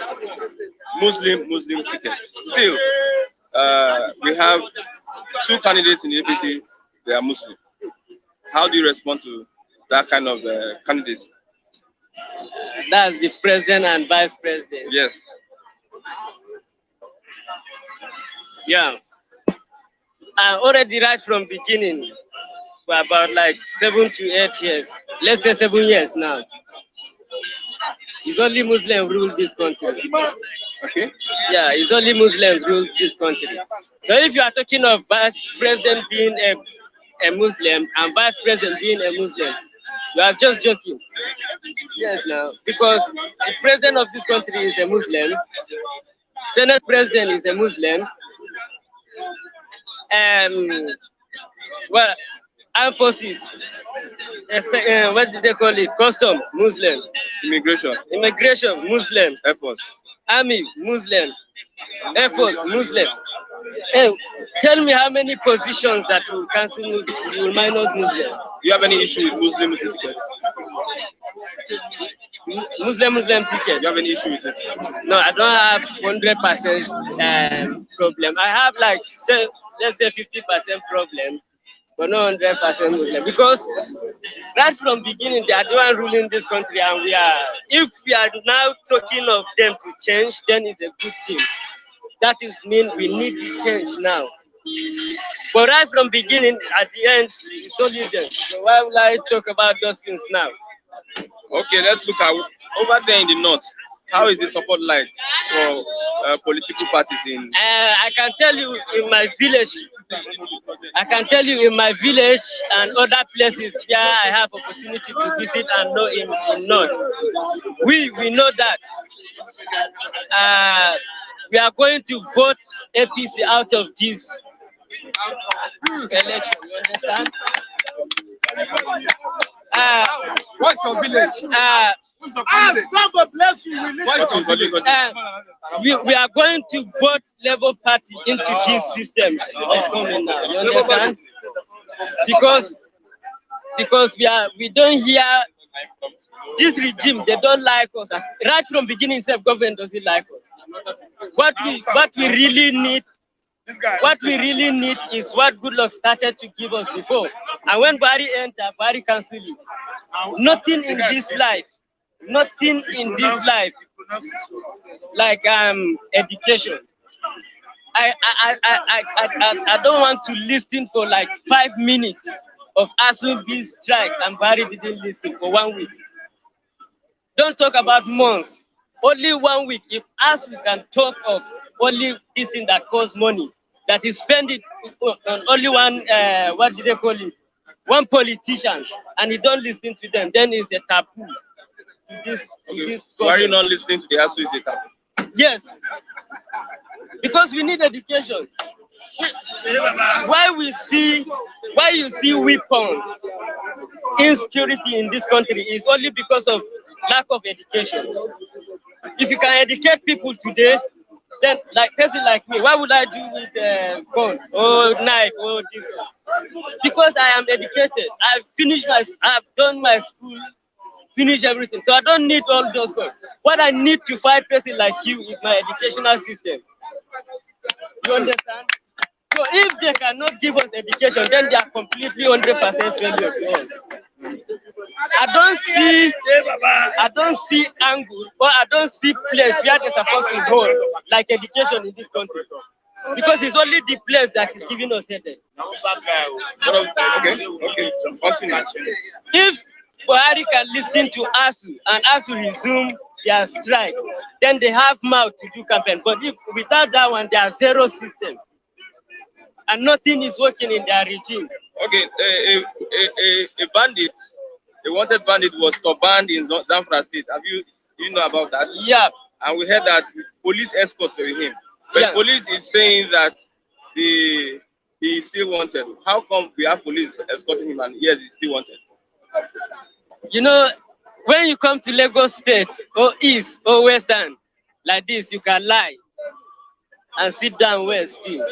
Muslim ticket. Still, we have two candidates in the APC. They are Muslim. How do you respond to that kind of candidates? That's the president and vice president. Yes. Yeah. Already right from beginning, for about like 7 to 8 years, let's say 7 years now, it's only Muslims rule this country. Okay. Yeah, it's only Muslims rule this country. So if you are talking of vice president being a Muslim and vice president being a Muslim, you are just joking. Yes, now, because the president of this country is a Muslim, Senate president is a Muslim, well, armed forces, what did they call it? Custom, Muslim. Immigration, Muslim. Air Force. Army, Muslim. Air Force, Muslim. Hey, tell me how many positions that will cancel Muslim, will minus Muslim. Do you have any issue with Muslim ticket? Muslim ticket. Do you have any issue with it? No, I don't have 100% problem. I have like, let's say 50% problem, but not 100% Muslim. Because right from beginning, they are the one ruling this country, and if we are now talking of them to change, then it's a good thing. That is mean we need the change now. But right from beginning, at the end, it's only them. So why would I talk about those things now? Okay, let's look at over there in the north. how is the support like for political parties in? I can tell you in my village, and other places where I have opportunity to visit and know in North, we know that we are going to vote APC out of this election. You understand? What's your village? God bless you. We are going to vote Labour Party into this system that's coming now. You understand? Because we don't hear this regime. They don't like us. Right from beginning, self government doesn't like us. What we really need is what Goodluck started to give us before. And when Barry entered, Barry cancelled it. Nothing in this life, like education. I don't want to listen for like 5 minutes of ASUU strike and Barry didn't listen for 1 week. Don't talk about months. Only 1 week. If ASUU can talk of only this thing that costs money, that is spending on only one, what do they call it? One politician, and he don't listen to them, then it's a taboo. Why are you not listening to the ASUU? Is a taboo? Yes, because we need education. Why you see weapons, insecurity in this country is only because of lack of education. If you can educate people today, then like person like me, why would I do with gun or knife or this? Because I am educated. I've done my school, finished everything. So I don't need all those guns. What I need to fight person like you is my educational system. You understand? So if they cannot give us education, then they are completely 100% failure to us. I don't see angle, or I don't see place where they're supposed to go, like education in this country. Because it's only the place that is giving us headache. Okay. Continue. If Buhari can listen to ASUU and ASUU resume their strike, then they have mouth to do campaign. But if without that one, there are zero system. And nothing is working in their regime. Okay, a bandit, a wanted bandit was banned in Zamfara State. Do you know about that? Yeah. And we heard that police escorts were with him. But yeah. Police is saying that he is still wanted. How come we have police escorting him and yes, he's still wanted? You know, when you come to Lagos State or East or Western, like this, you can lie and sit down well still.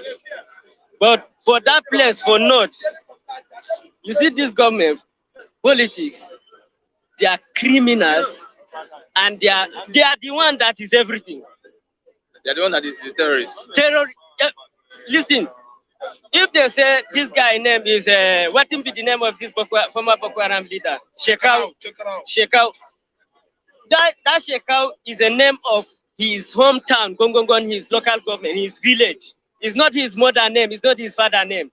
But for that place, for North, you see this government, politics, they are criminals and they are the one that is everything. They are the one that is the terrorist. Listen, if they say this guy name is, what will be the name of this former Boko Haram leader? Shekau. That Shekau is a name of his hometown, Gongongon, his local government, his village. It's not his mother name, it's not his father name.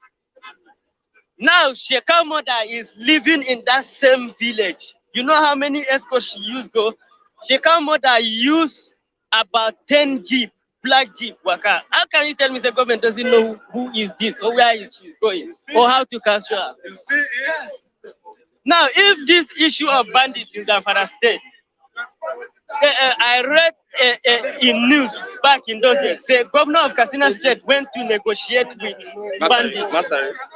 Now, Shekau mother is living in that same village. You know how many escorts she used go? Shekau mother used about 10 jeep, black jeep, waka. How can you tell me the government doesn't know who is this or where she's going or how to capture her? You see it? Now, if this issue of bandits in Zamfara State, I read in news back in those days, say governor of Katsina State went to negotiate with bandits.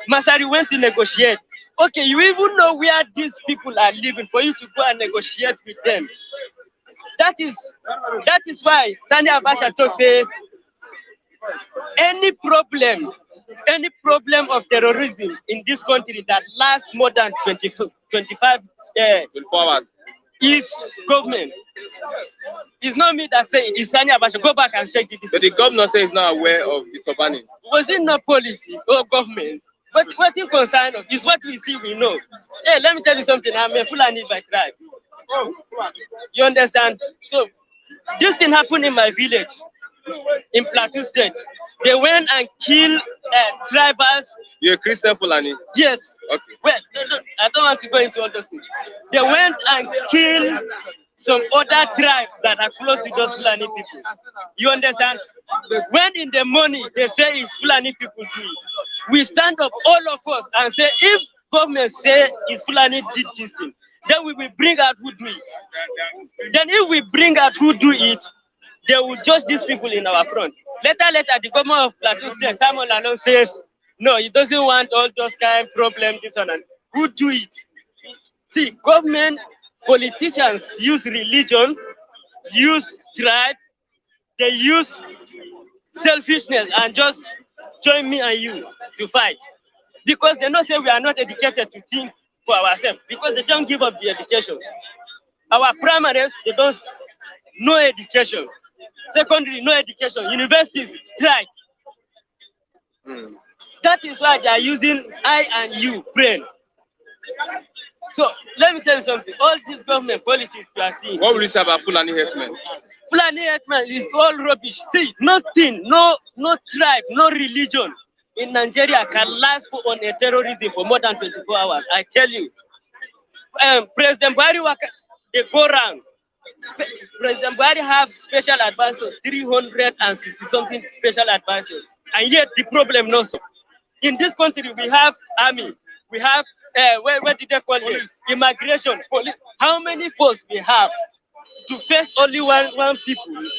Masari went to negotiate. Okay, you even know where these people are living for you to go and negotiate with them. That is why Sani Abacha talks, say any problem of terrorism in this country that lasts more than 24 hours is government. It's not me that say it's Sani Abacha. Go back and check it. But the governor says he's not aware of the turbaning. Was it not politics or government? But what it concerns us is what we see, we know. Hey, let me tell you something. I'm a Fulani by tribe. You understand? So this thing happened in my village, in Plateau State. They went and killed tribals. You're a Christian Fulani? Yes. Okay. Well, no, I don't want to go into all those things. They went and killed some other tribes that are close to those Fulani people. You understand? When in the morning they say it's Fulani people do it, we stand up, all of us, and say, if government say it's Fulani did this thing, then we will bring out who do it. Then if we bring out who do it, they will judge these people in our front. Later, the government of Plateau State, Samuel Alon says, no, he doesn't want all those kind of problems, this one. And who do it? See, government, politicians use religion, use tribe, they use selfishness and just join me and you to fight. Because they don't say we are not educated to think for ourselves, because they don't give up the education. Our primaries, they don't, no education. Secondary, no education. Universities, strike. That is why they are using I and you brain. So let me tell you something. All these government policies you are seeing. What will you say about Fulani herdsmen? Fulani herdsmen is all rubbish. See, nothing, no tribe, no religion in Nigeria can last on a terrorism for more than 24 hours. I tell you. President Buhari, they go around. President Buhari have special advisors, 360 something special advisors, and yet the problem no solved. In this country, we have army, we have where did they call it? Immigration, police. How many force we have to face only one people?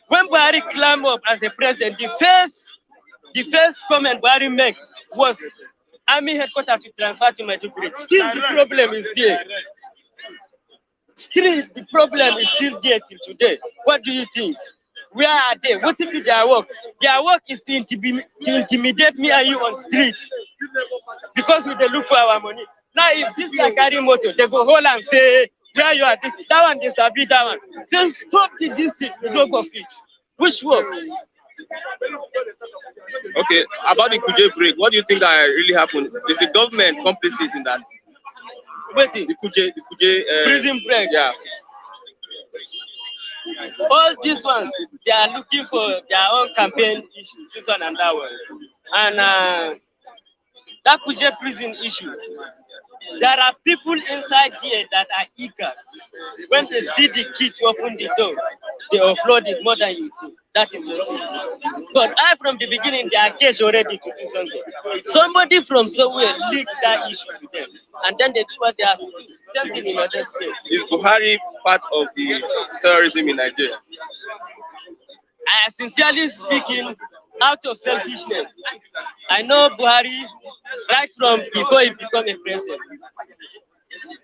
When Buhari climbed up as a president, the first comment Buhari make was army headquarters to transfer to Maiduguri. Still, the problem is there. Still, the problem is still there till today. What do you think? Where are they? What if their work? Their work is to intimidate me and you on street because we dey look for our money. Now, if this guy carry motor, they go hold and say, where you are, this, that one, they sabi that one. Then stop this thing, we don't go fix. Which work? Okay, about the Kuje break, what do you think that really happened? Is the government complicit in that? Waiting. The Kuje prison break. Yeah. All these ones, they are looking for their own campaign issues, this one and that one. And that Kuje prison issue, there are people inside there that are eager. When they see the key to open the door, they offload it more than you think. That is just it. But I, from the beginning, they are case already to do something. Somebody from somewhere leaked that issue to them, and then they do what they have to do. Same thing in other states. Is Buhari part of the terrorism in Nigeria? Sincerely speaking, out of selfishness, I know Buhari right from before he became a president.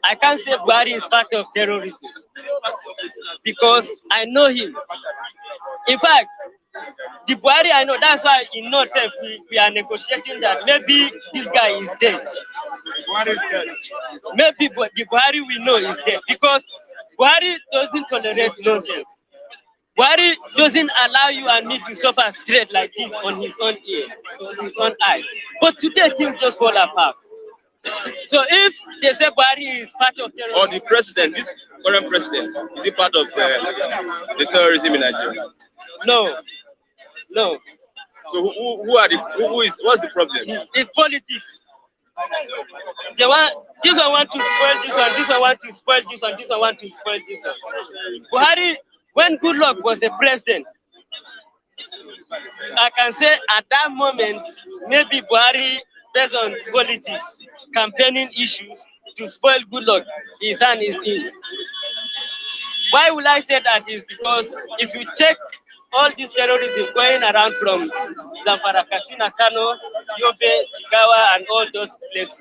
I can't say Buhari is part of terrorism because I know him. In fact, the Buhari I know, that's why in North we are negotiating that maybe this guy is dead. What is that? Maybe the Buhari we know is dead because Buhari doesn't tolerate nonsense. Buhari doesn't allow you and me to suffer straight like this on his own ears, on his own eye. But today things just fall apart. So if they say Buhari is part of terrorism, or the president, this current president, is he part of the terrorism in Nigeria? No. So what's the problem? It's politics. They want this one want to spoil this one, this one want to spoil this one, this one want to spoil this one. Buhari, when Goodluck was a president, I can say at that moment, maybe Buhari, based on politics, campaigning issues, to spoil Goodluck, his hand is in. Why will I say that is because if you check all this terrorism going around from Zamfara, Katsina, Kano, Yobe, Jigawa, and all those places,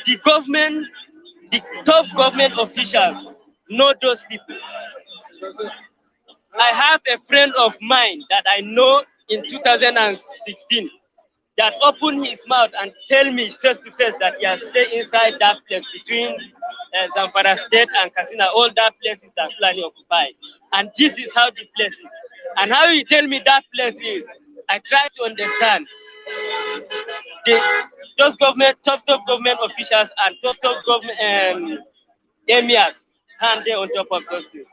the government, the top government officials know those people. I have a friend of mine that I know in 2016 that opened his mouth and tell me face to face that he has stayed inside that place between Zamfara State and Katsina, all that places that Fulani occupy. And this is how the place is. And how he tell me that place is, I try to understand. Those government, top government officials and top government emirs hand there on top of those things.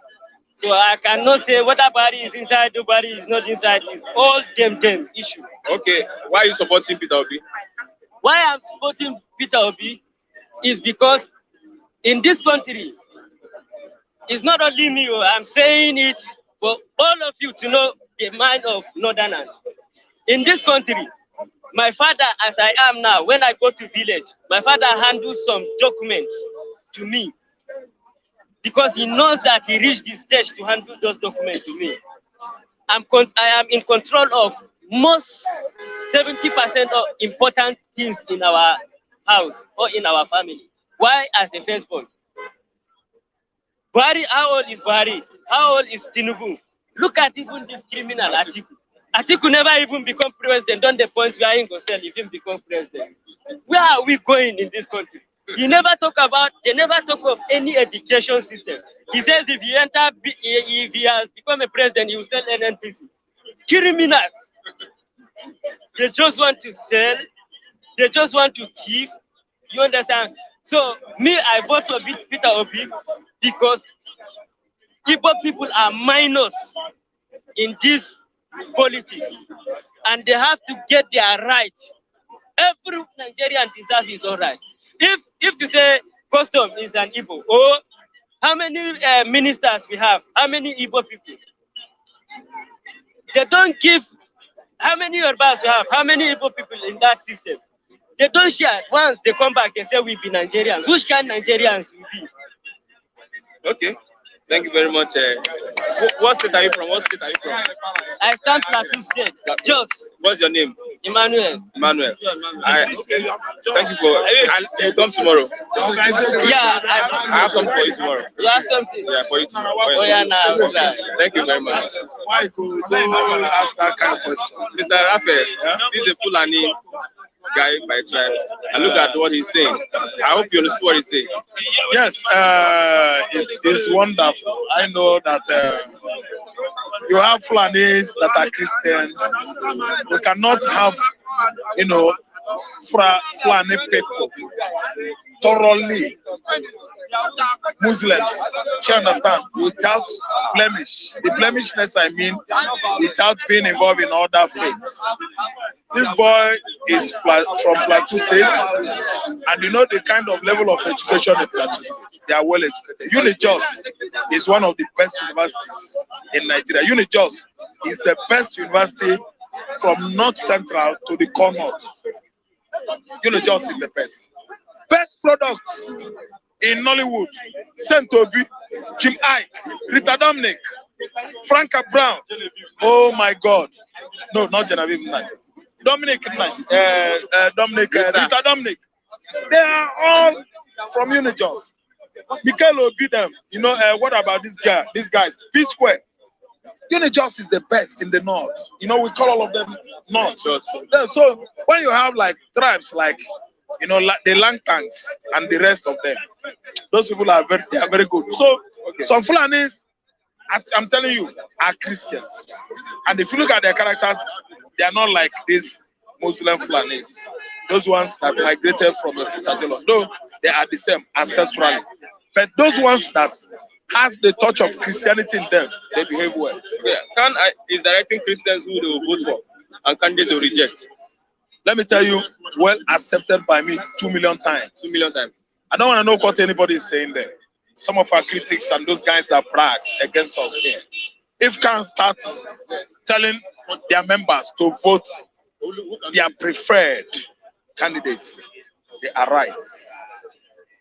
So I cannot say whether Buhari is inside or Buhari is not inside. It's all them issue. Okay, why are you supporting Peter Obi? Why I'm supporting Peter Obi is because In this country, it's not only me, I'm saying it for all of you to know the mind of Northerners. In this country, my father, as I am now, when I go to village, my father handles some documents to me because he knows that he reached this stage to handle those documents to me. I am in control of most 70% of important things in our house or in our family. Why as a firstborn? Buhari, how old is Buhari? How old is Tinubu? Look at even this criminal Atiku. Atiku never even become president. Don't the point where he go sell if he become president. Where are we going in this country? They never talk of any education system. He says if he has become a president, he will sell NNPC. Criminals. They just want to sell. They just want to thief. You understand? So me, I vote for Peter Obi because Igbo people are minors in this politics, and they have to get their right. Every Nigerian deserves his own right. If to say custom is an Igbo, or how many ministers we have, how many Igbo people? They don't give. How many Yorubas we have? How many Igbo people in that system? They don't share. Once they come back and say we be Nigerians. Which kind of Nigerians we be? Okay. Thank you very much. What state are you from? I stand Plateau State. Just. What's your name? Emmanuel. Thank you for. I'll come tomorrow. Yeah, I have something for you tomorrow. You have something? Yeah, for you tomorrow. Oh yeah, now. Thank you very much. Why go ask that kind of question? Mr. Raphael, this is a Fulani guy by tribe. And look at what he's saying. I hope you understand what he's saying. Yes, it's wonderful. I know that you have Fulanis that are Christian. We cannot have, Fulani people thoroughly Muslims, you understand, without blemish. The blemishness, I mean, without being involved in other faiths. This boy is from Plateau State, and you know the kind of level of education in Plateau State. They are well educated. UniJos is one of the best universities in Nigeria. UniJos is the best university from North Central to the core North. UniJos is the best. Best products in Nollywood: St. Obi, Jim Ike, Rita Dominic, Franca Brown. Oh my God. No, not Genevieve Knight. Dominic Knight. Rita Dominic. They are all from UniJos. Michael Obi them. What about this guy? These guys. P Square. UniJos is the best in the North. We call all of them North. So when you have like tribes like the Langtangs and the rest of them, those people are very good. So some Fulanis, I'm telling you, are Christians. And if you look at their characters, they are not like these Muslim Fulanis. Those ones that migrated from the Petrol, though they are the same ancestrally. But those ones that has the touch of Christianity in them, they behave well. Yeah. Is directing Christians who they will vote for and candidates to reject? Let me tell you, well accepted by me 2 million times. 2 million times. I don't want to know what anybody is saying there. Some of our critics and those guys that brags against us here. If can start telling their members to vote their preferred candidates, they are right.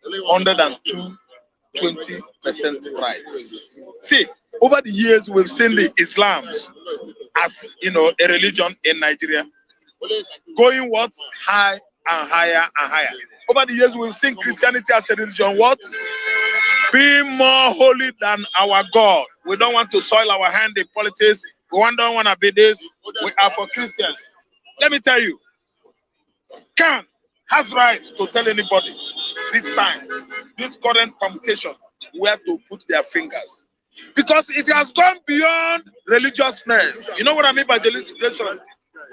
120% right. See, over the years we've seen the Islams as a religion in Nigeria going what? High and higher and higher. Over the years, we've seen Christianity as a religion what? Being more holy than our God. We don't want to soil our hand in politics. We don't want to be this. We are for Christians. Let me tell you, Khan has right to tell anybody this time, this current permutation, where to put their fingers. Because it has gone beyond religiousness. You know what I mean by religion?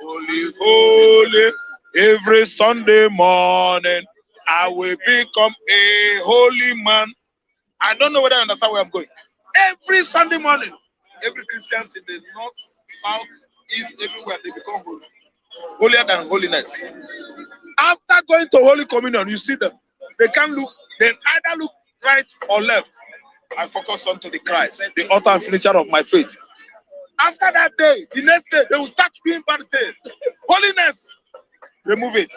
Holy, holy, every Sunday morning, I will become a holy man. I don't know whether I understand where I'm going. Every Sunday morning, every Christians in the north, south, east, everywhere, they become holy. Holier than holiness. After going to Holy Communion, you see them. They can't look, they either look right or left, I focus on to the Christ, the author and finisher of my faith. After that day, the next day, they will start doing bad things. Holiness, remove it.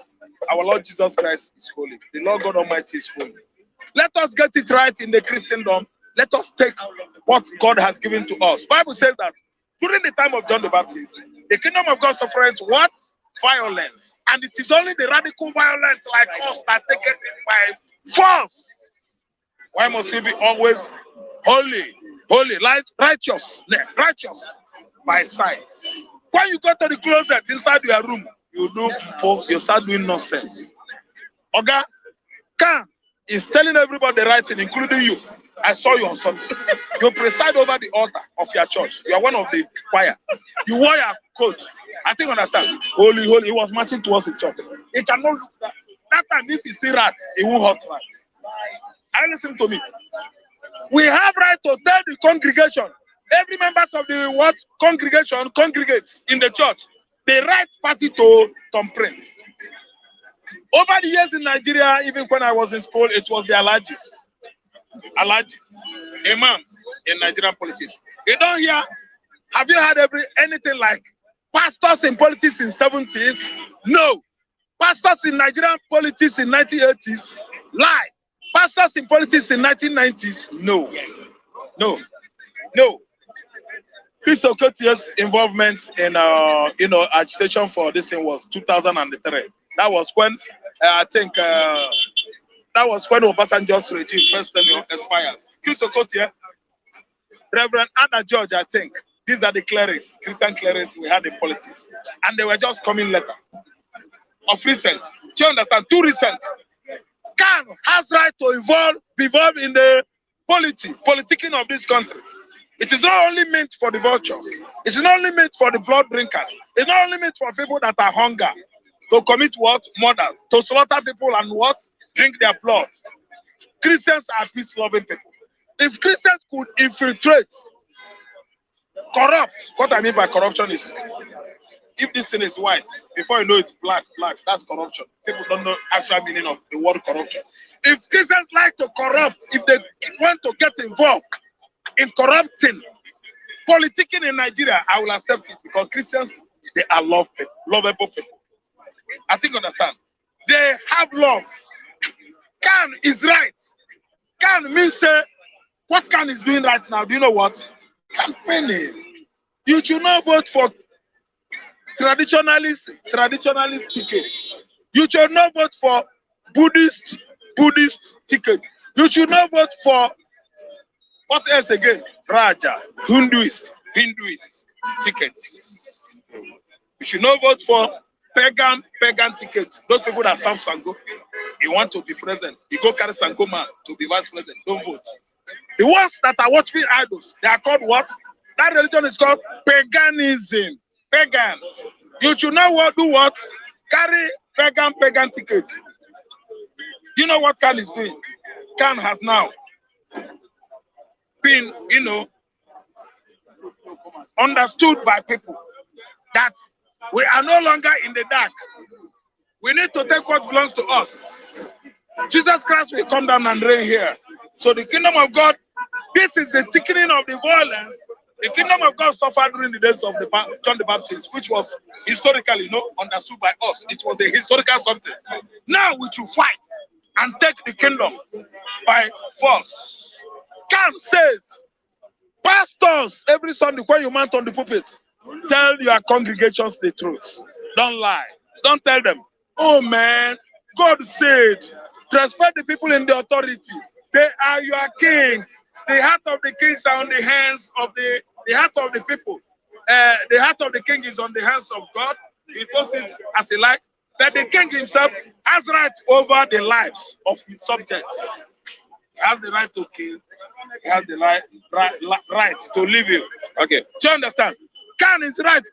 Our Lord Jesus Christ is holy. The Lord God Almighty is holy. Let us get it right in the Christendom. Let us take what God has given to us. Bible says that during the time of John the Baptist, the kingdom of God suffered what? Violence. And it is only the radical violence like us that take it by force. Why must we be always holy, holy, like righteous by sight? When you go to the closet inside your room, you start doing nonsense. Oga, Khan is telling everybody the right thing, including you. I saw you on Sunday. You preside over the altar of your church. You are one of the choir. You wore your coat. I think understand. Holy, holy. He was marching towards his church. He cannot look that. That time, if he see rat, he won't hurt rat. I listen to me. We have right to tell the congregation. Every members of the what congregation congregates in the church. The right party to thumbprint. Over the years in Nigeria, even when I was in school, it was the alajis, imams in Nigerian politics. You don't hear, have you heard anything like pastors in politics in 70s? No. Pastors in Nigerian politics in 1980s? Lie. Pastors in politics in 1990s? No. No. No. Chris Okotie's involvement in agitation for this thing was 2003. That was when I think that was when Obasanjo's regime first tenure expires. Chris Okotie, Reverend Anna George, I think these are the clerics, Christian clerics we had in politics, and they were just coming later. Of recent, do you understand? Too recent. Khan has right to be involved in the politicking of this country. It is not only meant for the vultures. It is not only meant for the blood drinkers. It's not only meant for people that are hunger, to commit what? Murder. To slaughter people and what? Drink their blood. Christians are peace-loving people. If Christians could infiltrate, corrupt, what I mean by corruption is, if this thing is white, before you know it's black, that's corruption. People don't know actual meaning of the word corruption. If Christians like to corrupt, if they want to get involved in corrupting, politicking in Nigeria, I will accept it because Christians, they are lovable people. I think understand. They have love. Khan is right. Khan means what Khan is doing right now. Do you know what? Campaigning. You should not vote for traditionalist tickets. You should not vote for Buddhist ticket. You should not vote for what else again? Raja, Hinduist tickets. You should not vote for pagan ticket. Those people that serve Sango, you want to be president. You go carry Sango man to be vice president. Don't vote. The ones that are worshiping idols, they are called what? That religion is called paganism. Pagan. You should not do what? Carry pagan ticket. You know what Khan is doing? Khan has now been, understood by people that we are no longer in the dark. We need to take what belongs to us. Jesus Christ will come down and reign here. So the kingdom of God, this is the thickening of the violence. The kingdom of God suffered during the days of John the Baptist, which was historically understood by us. It was a historical something. Now we should fight and take the kingdom by force. Khan says, pastors, every Sunday when you mount on the pulpit, tell your congregations the truth. Don't lie. Don't tell them, oh man, God said, respect the people in the authority. They are your kings. The heart of the kings are on the hands of the heart of the people. The heart of the king is on the hands of God. He does it as he like. But the king himself has right over the lives of his subjects. He has the right to kill. He has the right to live you. Okay. Do you understand? Khan is right.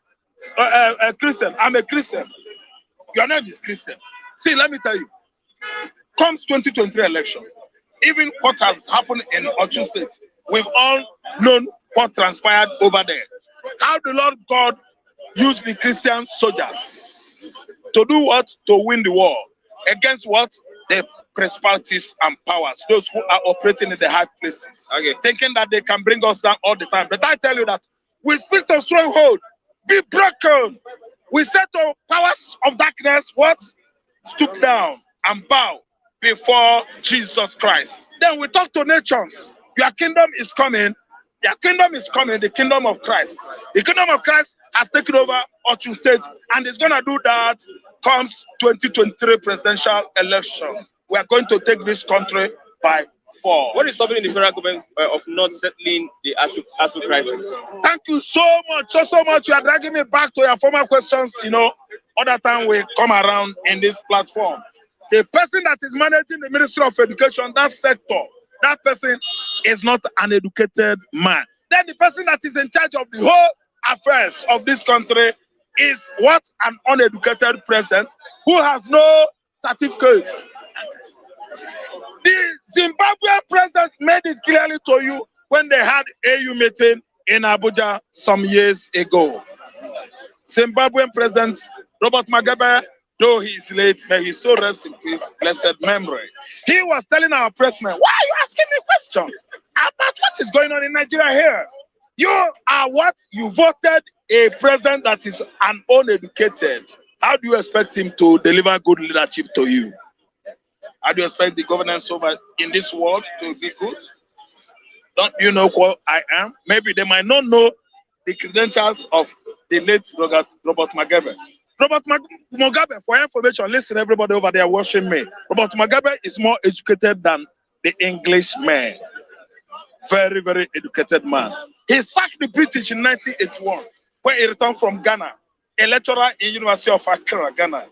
A Christian. I'm a Christian. Your name is Christian. See, let me tell you. Comes 2023 election. Even what has happened in Osun State, we've all known what transpired over there. How the Lord God used the Christian soldiers to do what? To win the war. Against what? the principalities and powers, those who are operating in the high places, thinking that they can bring us down all the time. But I tell you that we speak to stronghold, be broken. We say to powers of darkness, what? Stoop down and bow before Jesus Christ. Then we talk to nations. Your kingdom is coming. Your kingdom is coming, the kingdom of Christ. The kingdom of Christ has taken over Osun State, and it's going to do that comes 2023 presidential election. We are going to take this country by force. What is stopping the federal government of not settling the ASUU crisis? Thank you so much, so much. You are dragging me back to your former questions. You know, other time we come around in this platform. The person that is managing the Ministry of Education, that sector, that person is not an educated man. Then the person that is in charge of the whole affairs of this country is what? An uneducated president who has no certificate. The Zimbabwean president made it clearly to you when they had AU meeting in Abuja some years ago. Zimbabwean President Robert Mugabe, though he is late, may he so rest in peace, blessed memory. He was telling our pressmen, why are you asking me questions about what is going on in Nigeria here? You are what? You voted a president that is an uneducated. How do you expect him to deliver good leadership to you? How do you expect the governance over in this world to be good? Don't you know who I am? Maybe they might not know the credentials of the late Robert Mugabe. Robert Mugabe, for your information, listen, everybody over there watching me. Robert Mugabe is more educated than the Englishman. Very, very educated man. He sacked the British in 1981 when he returned from Ghana, a lecturer in University of Accra, Ghana.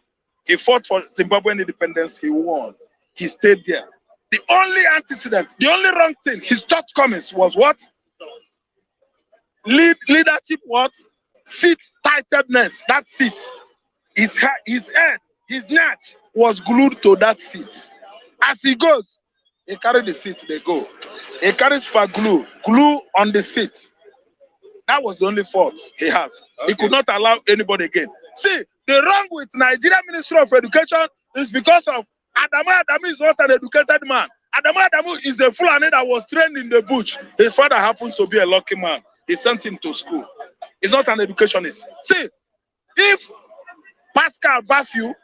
He fought for Zimbabwean independence. He won. He stayed there. The only antecedent, the only wrong thing, his shortcomings was what? Leadership, what? Seat-tightedness, that seat. His head, his neck was glued to that seat. As he goes, he carried the seat, they go. He carries super glue on the seat. That was the only fault he has. Okay. He could not allow anybody again. See, the wrong with Nigerian Ministry of Education is because of Adamu is not an educated man. Adamu is a Fulani that was trained in the bush. His father happens to be a lucky man. He sent him to school. He's not an educationist. See, if Pascal Bafiu,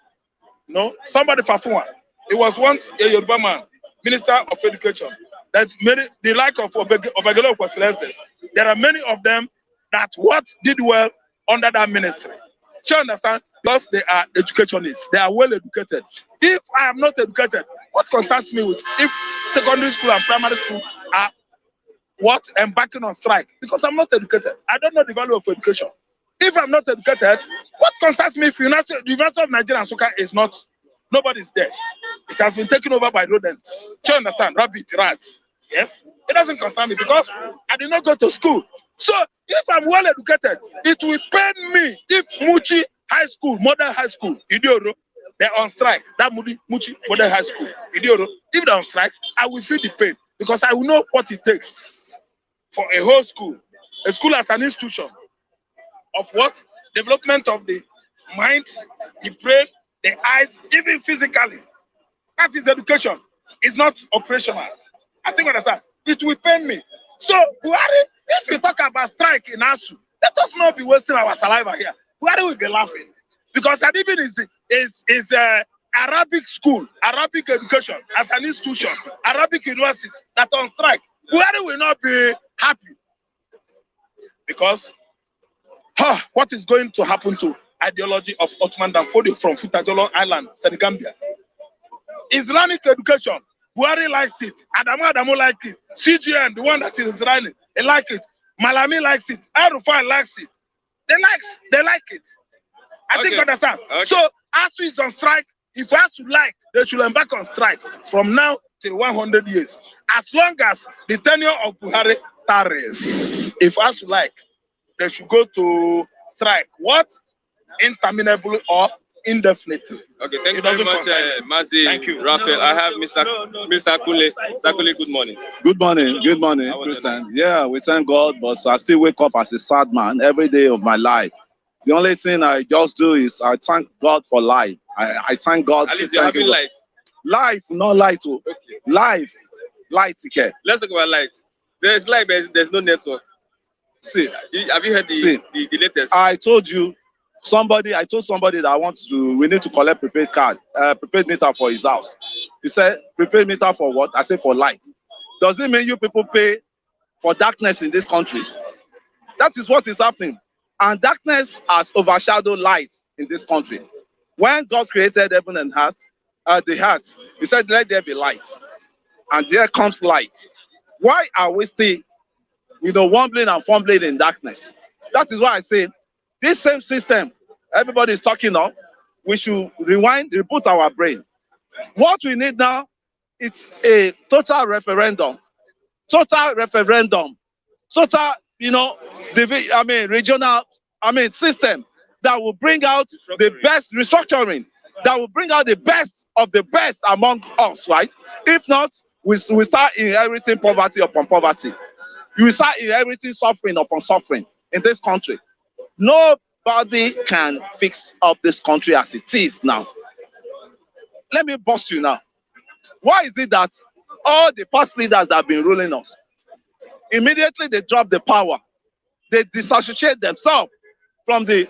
no, somebody Fafua, he was once a Yoruba man, Minister of Education, that made the like of Obagelo Kwasilenses. There are many of them that what did well under that ministry. Do you understand? Because they are educationists. They are well educated. If I am not educated, what concerns me with if secondary school and primary school are what embarking on strike? Because I'm not educated. I don't know the value of education. If I'm not educated, what concerns me if the University of Nigeria and Soka is not, nobody's there. It has been taken over by rodents. Do you understand? Rabbit, rats. Yes? It doesn't concern me because I did not go to school. So if I'm well educated, it will pain me if Muchi High School, Modern High School, Idioro, they're on strike. That Muchi Modern High School, Idioro, if they're on strike, I will feel the pain because I will know what it takes for a whole school. A school as an institution of what? Development of the mind, the brain, the eyes, even physically. That is education. It's not operational. I think understand. It will pain me. So, Buhari, if you talk about strike in ASUU, let us not be wasting our saliva here. Buhari will be laughing. Because Adibin is Arabic school, Arabic education as an institution, Arabic universities that are on strike. Buhari will not be happy. Because what is going to happen to ideology of Ottoman Danfodio from Futajolo Island, Senegambia? Islamic education, Buhari likes it. Adamu likes it. CGN, the one that is running, they like it. Malami likes it. Arufai likes it. They like it. I think you understand. Okay. So ASUU is on strike. If ASUU like, they should embark on strike from now till 100 years. As long as the tenure of Buhari tarries. If ASUU like, they should go to strike. What? Interminably or indefinitely. Okay, thank you very much, Mazi. Thank you. Raphael, I have Mr. Kule. Mr. Kule, good morning. Good morning, Christian. Yeah, we thank God, but I still wake up as a sad man every day of my life. The only thing I just do is I thank God for life. I thank God. At least you're having light. Life, not light. Oh. Okay. Life. Light, okay. Let's talk about lights. There's light, but there's no network. See, Have you heard the latest? I told somebody that we need to collect prepaid meter for his house. He said, prepaid meter for what? I said, for light. Does it mean you people pay for darkness in this country? That is what is happening. And darkness has overshadowed light in this country. When God created heaven and the heart, he said, let there be light. And there comes light. Why are we still, wobbling and fumbling in darkness? That is why I say, this same system everybody is talking of, we should reboot our brain. What we need now, it's a total referendum, regional, system that will bring out the best restructuring, that will bring out the best of the best among us, right? If not, we start inheriting poverty upon poverty. You start inheriting suffering upon suffering in this country. Nobody can fix up this country as it is now. Let me bust you now. Why is it that all the past leaders that have been ruling us, immediately they drop the power, they disassociate themselves from the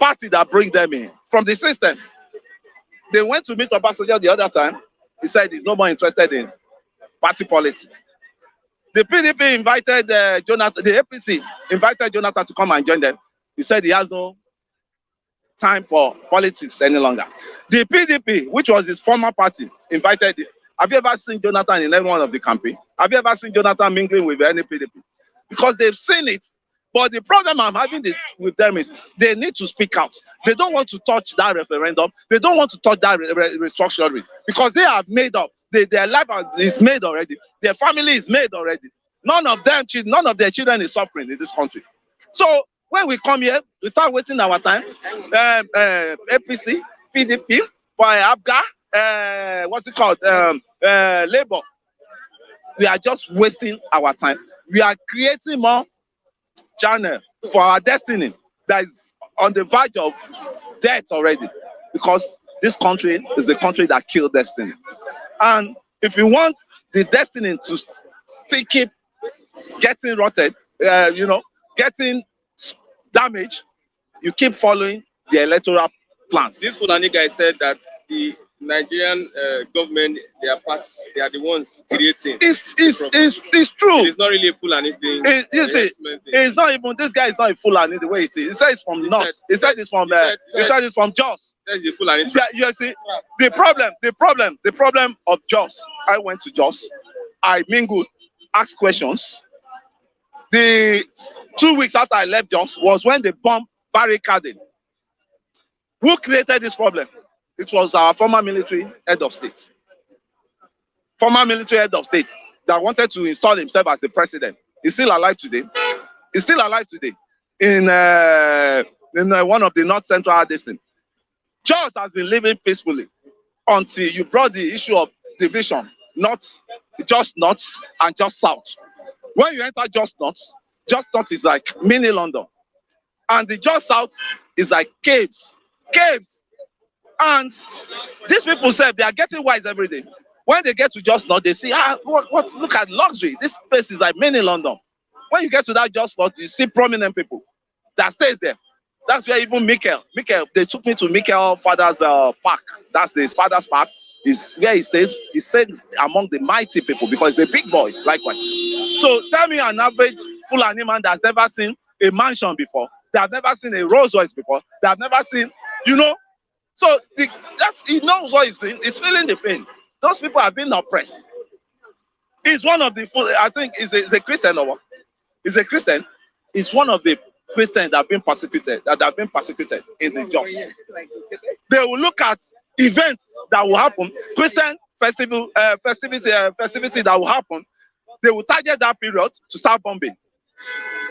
party that bring them in, from the system? They went to meet Obasanjo the other time. He said he's no more interested in party politics. The PDP invited Jonathan, the APC invited Jonathan to come and join them. He said he has no time for politics any longer. The PDP, which was his former party, invited him. Have you ever seen Jonathan in any one of the campaign? Have you ever seen Jonathan mingling with any PDP? Because they've seen it. But the problem I'm having with them is they need to speak out. They don't want to touch that referendum. They don't want to touch that restructuring because they have made up. Their life is made already. Their family is made already. None of their children is suffering in this country. So when we come here, we start wasting our time. APC, PDP, ABGA, what's it called? Labour. We are just wasting our time. We are creating more channel for our destiny that is on the verge of death already, because this country is a country that killed destiny. And if you want the destiny to still keep getting rotted, getting damaged, you keep following the electoral plans. This Fulani guy said that the Nigerian government, they are the ones creating. It's true. It's not really a Fulani thing. It's not even, this guy is not a Fulani the way it is. He said it's from North. He said it's from Jos. You see, the problem of Jos. I went to Jos. I mingled, asked questions. The 2 weeks after I left Jos was when they bombed barricading. Who created this problem? It was our former military head of state. Former military head of state that wanted to install himself as the president. He's still alive today. He's still alive today in one of the North Central Addison. Jos has been living peacefully until you brought the issue of division, just North and just South. When you enter just North is like mini London. And the just South is like caves. And these people say they are getting wise every day. When they get to just North, they see, look at luxury. This place is like mini London. When you get to that just North, you see prominent people that stays there. That's where even Michael, they took me to Michael's father's park. That's his father's park. Is where he stays. He stays among the mighty people because he's a big boy, likewise. So tell me an average Fulani man that's never seen a mansion before, that have never seen a Rolls Royce before, that have never seen, So he knows what he's doing. He's feeling the pain. Those people have been oppressed. He's one of the, I think he's a Christian or what? He's a Christian. He's one of the Christians that have been persecuted, in the Jos. They will look at events that will happen, Christian festivity that will happen. They will target that period to start bombing.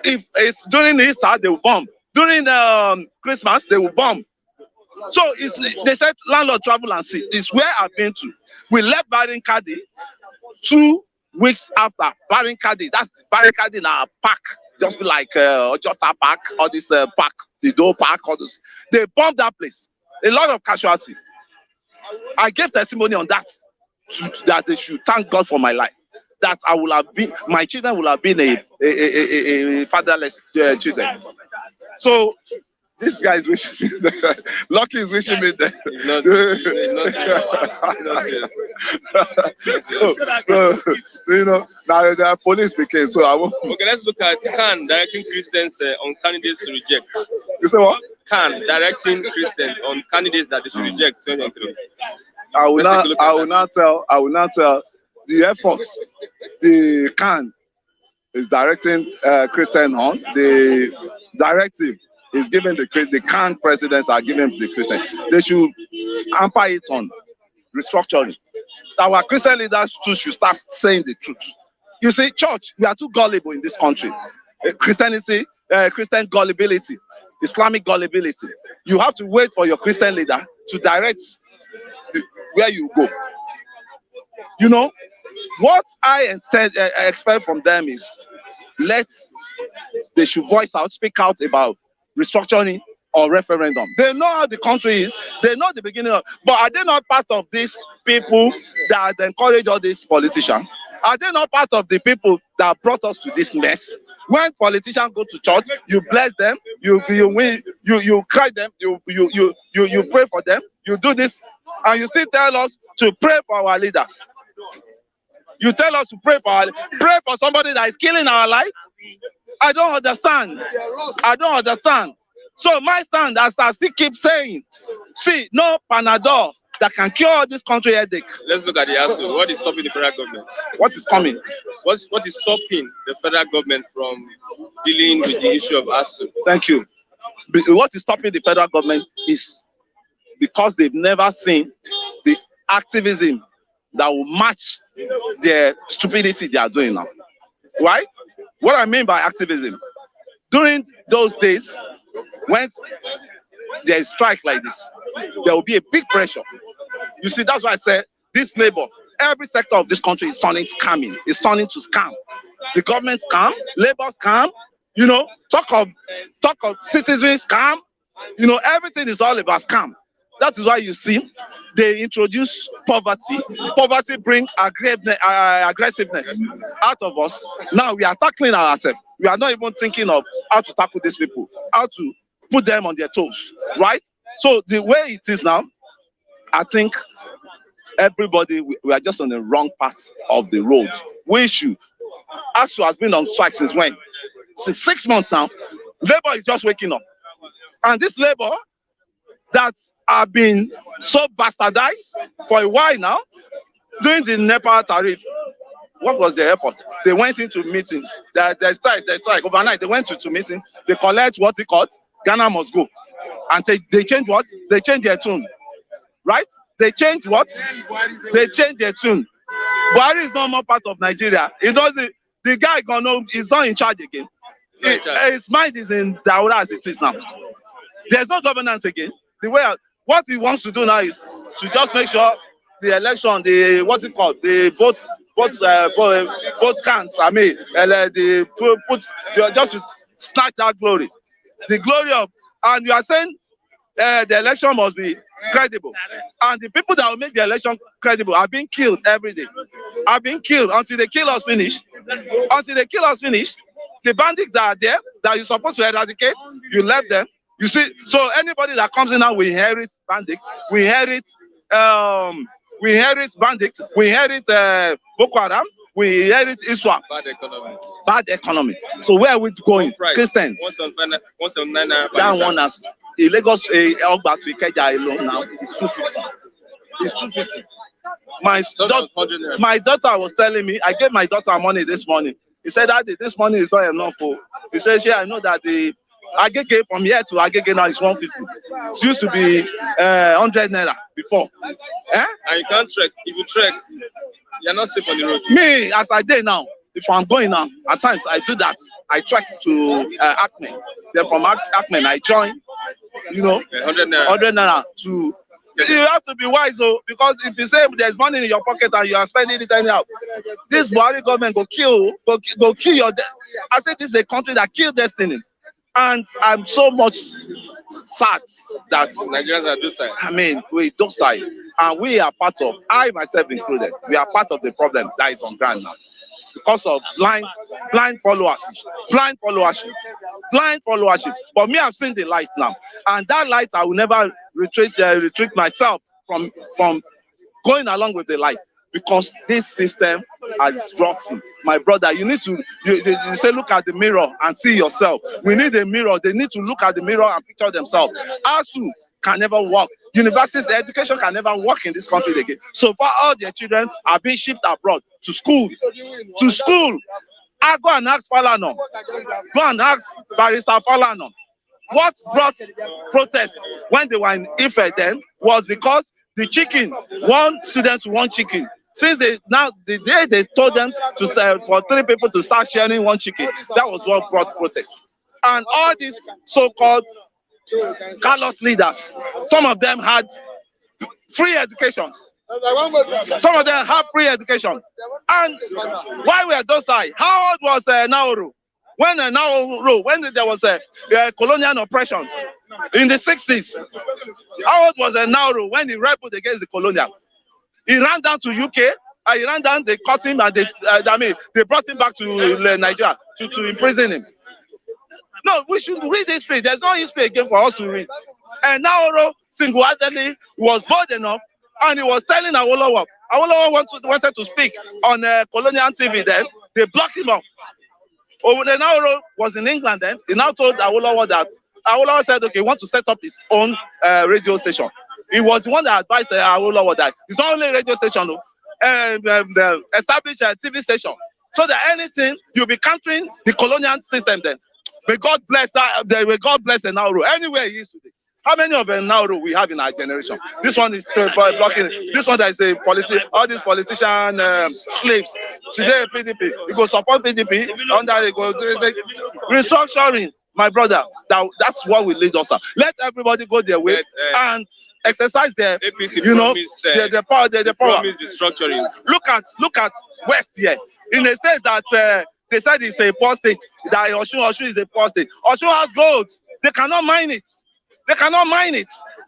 If it's during Easter, they will bomb. During Christmas, they will bomb. So they said landlord travel and see. It's where I've been to. We left Barrinkadi 2 weeks after. Barrinkadi, that's Barrinkadi in our park. Just like Ojota Park, or this park, the Doe Park, all those. They bombed that place. A lot of casualty. I gave testimony on that that they should thank God for my life. That I will have been, my children will have been a fatherless children. So this guy is wishing me that. Lucky is wishing me that. It's not serious. You know, now the police became, so I won't. Okay, let's look at Khan directing Christians on candidates to reject. You say what? Khan directing Christians on candidates that they should reject. I will not tell the efforts the Khan is directing Christian on. The directive is given the Khan presidents are giving the Christian. They should hamper it on restructuring. Our Christian leaders too should start saying the truth. You see, church, we are too gullible in this country. Christianity, Christian gullibility, Islamic gullibility. You have to wait for your Christian leader to direct where you go. You know, what I expect from them is they should voice out, speak out about restructuring or referendum. They know how the country is. They know the beginning of, but are they not part of these people that encourage all these politicians? Are they not part of the people that brought us to this mess? When politicians go to church, you bless them, you cry them, you pray for them, you do this, and you still tell us to pray for our leaders. You tell us to pray for somebody that is killing our life. I don't understand. So my stand, as I still keep saying, see, no Panadol that can cure this country headache. Let's look at the ASUU. What is stopping the federal government? What is coming? What is stopping the federal government from dealing with the issue of ASUU? Thank you. What is stopping the federal government is because they've never seen the activism that will match the stupidity they are doing now. Right? What I mean by activism, during those days, when there is strike like this, there will be a big pressure. You see, that's why I said this labor, every sector of this country is turning scamming. It's turning to scam. The government scam, labor scam, you know, talk of citizens scam, you know, everything is all about scam. That is why you see they introduce poverty. Poverty brings aggressiveness out of us. Now we are tackling ourselves. We are not even thinking of how to tackle these people, how to put them on their toes, right? So the way it is now, I think everybody, we are just on the wrong part of the road. We should. ASUU has been on strike since when? Since 6 months now. Labor is just waking up. And this labor that have been so bastardized for a while now, during the NEPA tariff, what was their effort? They went into meeting. They strike. Overnight, they went to meeting. They collect what they called Ghana must go. And they change what? They change their tune. Right? They change what? They change their tune. Buhari is no more part of Nigeria. He doesn't, the guy is not in charge again. His mind is in Daura as it is now. There's no governance again. What he wants to do now is to just make sure the election, the vote counts. I mean, just to snatch that glory. The glory of, and you are saying the election must be credible. And the people that will make the election credible are being killed every day. Are being killed until they kill us finish. Until they kill us finish, the bandits that are there, that you're supposed to eradicate, you left them. You see, so anybody that comes in now, we inherit bandits, we inherit bandits, we inherit Boko Haram, we inherit Islam. Bad economy. So where are we going? Christian. That one has a Lagos Ogba to Ikeja alone now. It's 250. It's 250. My daughter was telling me, I gave my daughter money this morning. He said, Daddy, this money is not enough. He said, yeah, I know that the Agege from here to Agege now is 150. It used to be 100 naira before. Eh? And you can't trek. If you trek, you're not safe on the road. Me, as I did now, if I'm going now, at times I do that. I trek to Acme. Then from Acme, I join, you know, 100 naira to. You have to be wise, though, because if you say there's money in your pocket and you are spending it anyhow, this Buhari government go kill your. I say this is a country that killed destiny. And I'm so much sad that Nigerians are docile. I mean, we're docile. And we are part of, I myself included, we are part of the problem that is on ground now. Because of blind followership, blind followership. But me, I've seen the light now, and that light I will never retreat myself from going along with the light, because this system has rotten. My brother, you need to you say look at the mirror and see yourself. We need a mirror. They need to look at the mirror and picture themselves. ASUU can never work. Universities, education can never work in this country again. So far, all their children are being shipped abroad to school. I go and ask Falana. Go and ask Barrister Falana. What brought protest when they were in Ife then was because the chicken, one student to one chicken. Since the day they told them to for 3 people to start sharing one chicken, that was what brought protest. And all these so-called callous leaders, some of them had free education. Some of them have free education. And why were those high? How old was Nauru? When there was a colonial oppression in the 60s, how old was Nauru when he rebelled against the colonial? He ran down to UK. He ran down. They caught him and they brought him back to Nigeria to imprison him. No, we should read history. There's no history again for us to read. And Nauru single-handedly was bold enough, and he was telling Awolowo. Awolowo wanted to speak on colonial TV. Then they blocked him off. Nauru was in England then. He now told Awolowo that Awolowo said, okay, he wants to set up his own radio station. He was the one that advised Awolowo that it's not only a radio station, establish a TV station, so that anything you'll be countering the colonial system. Then may God bless that. May God bless the Nauru anywhere he is today. How many of them Nauru we have in our generation? This one is blocking. This one that is a all these politician slaves. Today PDP, you go support PDP under restructuring. My brother, that's what will lead us. Let everybody go their way and exercise their, the power. Restructuring. Look at West here. In a state that they said it's a poor state, that Osun is a poor state. Osun has gold. They cannot mine it.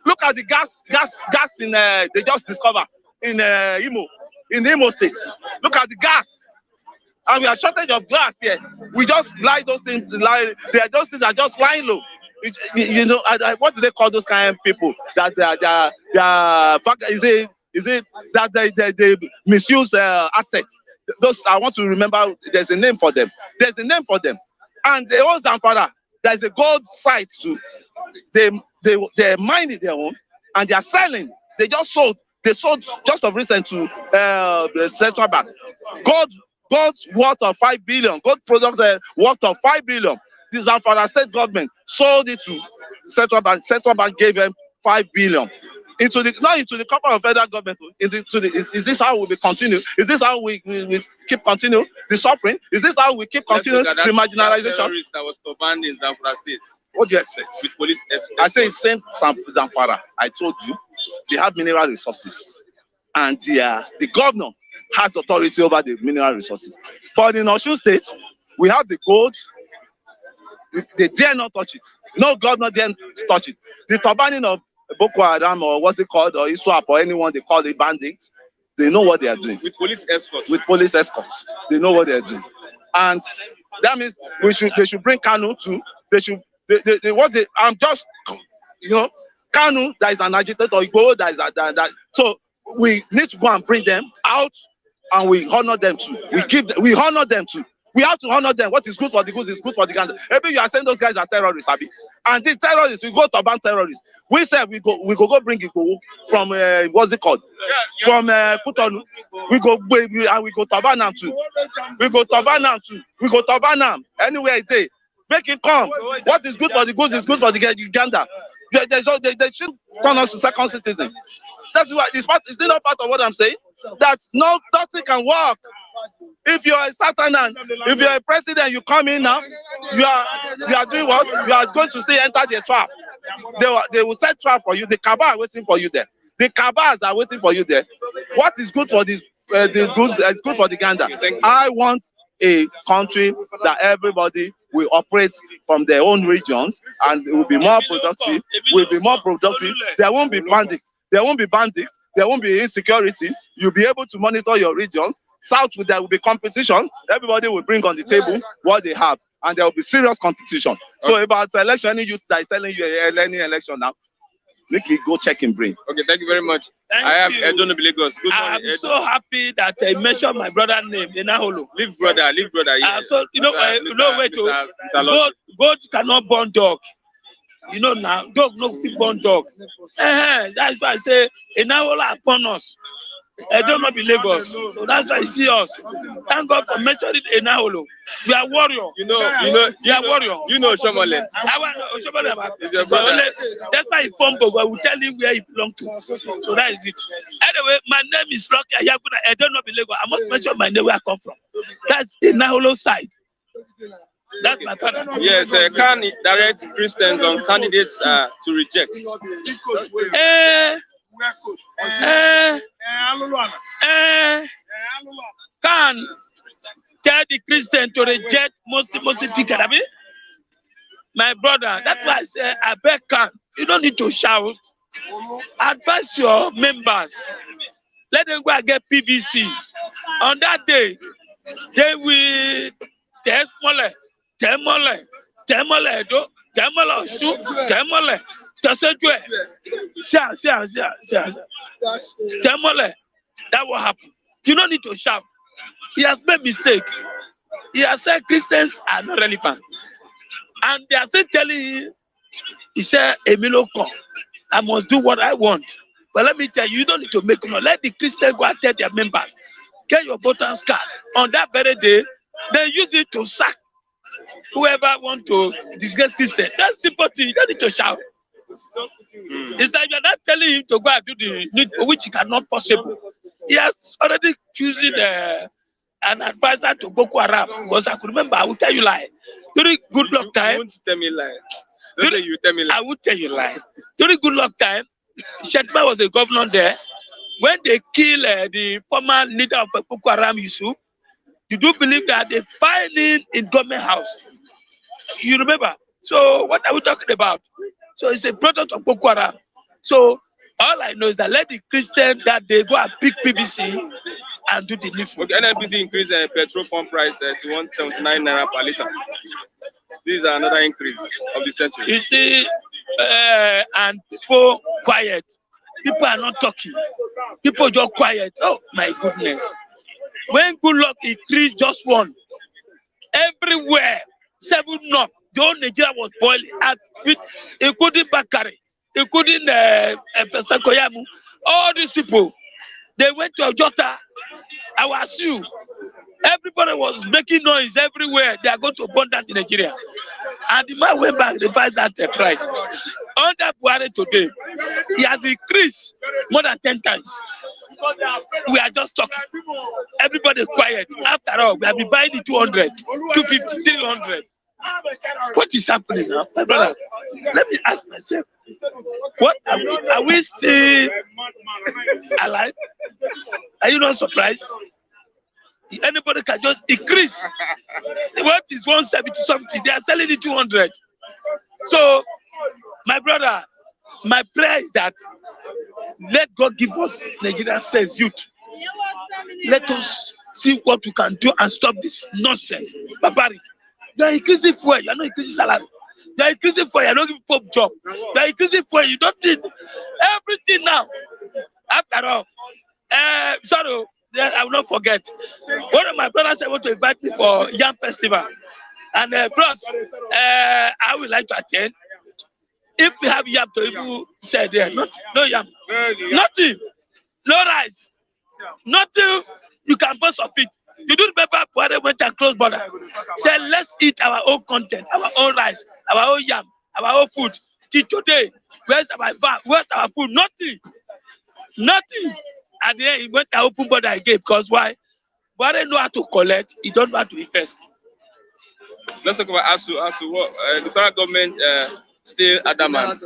Look at the gas in they just discovered in Imo State. Look at the gas. And we are shortage of gas here. We just lie those things. They are those things that just lying low. What do they call those kind of people? That is it that they misuse assets? Those I want to remember. There's a name for them. And they own Zamfara. There's a gold site too. They're mining their own and they are selling. They sold just of recent to the central bank. Gold's worth of 5 billion. Gold products worth of 5 billion. The Zamfara state government sold it to central bank. Central bank gave them 5 billion. Not into the corporate of federal government. Is this how we will continue? Is this how we keep continue the suffering? Is this how we keep continue the marginalization? That was banned in Zamfara state. What do you expect? With police escort. I say same Zamfara. I told you, they have mineral resources, and the governor has authority over the mineral resources. But in Osun State, we have the gold. They dare not touch it. No governor dare touch it. The turbaning of Boko Haram, or what's it called, or ISWAP, or anyone they call it bandits, they know what they are doing. With police escorts. They know what they are doing. And that means they should bring Kanu too. I'm just, Kanu that is an agitator, Igbo that is that. So we need to go and bring them out, and we honor them too. We honor them too. We have to honor them. What is good for the goose is good for the gander. Maybe you are saying those guys are terrorists, Abi. And these terrorists, we go to ban terrorists. We said we go bring Igbo from what's it called? From Kutonu. We go Tabanam too. We go Tabanam. Anywhere it is. Make it come. What is good for the goose is good for the gander. They should turn us to second citizen. That's why it's not part of what I'm saying. That nothing can work. If you're a Satanan, if you're a president, you come in now, you are doing what? You are going to still enter the trap. They will set trap for you. The cabal are waiting for you there. The cabals are waiting for you there. What is good for the goods is good for the gander. I want a country that everybody will operate from their own regions, and it will be more productive. There won't be bandits. there won't be insecurity. You'll be able to monitor your region. South, there will be competition. Everybody will bring on the table what they have, and there will be serious competition. So about election, any youth that is telling you any election now, make it go check in Brink. Okay, thank you very much. I have Edono Lagos. Good morning. I'm so happy that I mentioned my brother's name, Enaholo. Leave brother. Yeah. So wait. God cannot born dog. You know now, dog no fit born dog. That's why I say Enaholo upon us. I don't know be Lagos. So that's why I see us. Thank God for mentioning Enaholo. We are warrior. You are warrior. You know Shomole. That's why he formed Bogo. I will tell him where he belongs to. So that is it. Anyway, my name is Rocky Ayaguna. I don't know be Lagos. I must mention my name where I come from. That's Enaholo side. That's my father. Yes, can direct Christians on candidates to reject. Can tell the Christian to reject most ticket. I mean, my brother, that's why I say I beg can. You don't need to shout. Advise your members. Let them go and get PVC. On that day, they will test mole, temole, temole. That will happen. You don't need to shout. He has made mistake. He has said Christians are not relevant. And they are still telling him, he said, Emilio, come. I must do what I want. But let me tell you, you don't need to make no. Let the Christians go and tell their members, get your voters card. On that very day, they use it to sack whoever want to disgrace Christian. That's simple thing. You don't need to shout. It's like you're not telling him to go and do the which he cannot possible. He has already chosen an advisor to Boko Haram. Because I could remember, I will tell you lie. During good luck time, You won't tell me lie. You tell me lie. I will tell you lie. During good luck time, Shettima was the governor there. When they kill the former leader of Boko Haram, Yusuf, you do believe that they filed in government house. You remember? So what are we talking about? So it's a product of Boko Haram. So all I know is that let the Christian that they go and pick PVC and do the needful. Okay, NNPC increased petrol pump price to 179 naira per liter. This is another increase of the century. You see, and people quiet. People are not talking. People just quiet. Oh my goodness. When good luck increased just one, everywhere, 7 up, the whole Nigeria was boiling. Including Bakari, including Pastor Koyamu, all these people, they went to Ojota, our ASUU. Everybody was making noise everywhere. They are going to burn down in Nigeria. And the man went back, revised that price. Under Buhari today, he has increased more than 10 times. We are just talking. Everybody quiet. After all, we have been buying the 200, 250, 300. What is happening now? My brother, let me ask myself, what are we still alive? Are you not surprised? Anybody can just increase. What is 170 something? They are selling it 200. So, my brother, my prayer is that let God give us Nigerian sense, youth. Let us see what we can do and stop this nonsense. Barbaric. You are increasing fuel, you are not increasing salary. You are increasing fuel, you are not giving folk job. You are increasing fuel, you don't need everything now. After all, sorry, I will not forget. One of my brothers said want to invite me for Yam Festival. And bros, I would like to attend. If we have yam to even say there, no yam, nothing, no rice, nothing you can boast of it. You do remember Buhari went and closed border. Say let's eat our own content, our own rice, our own yam, our own food. Till today, where's our van? Where's our food? Nothing. At the end, he went to open border again because why? Buhari know how to collect, he don't know how to invest. Let's talk about ASUU. What the federal government still adamant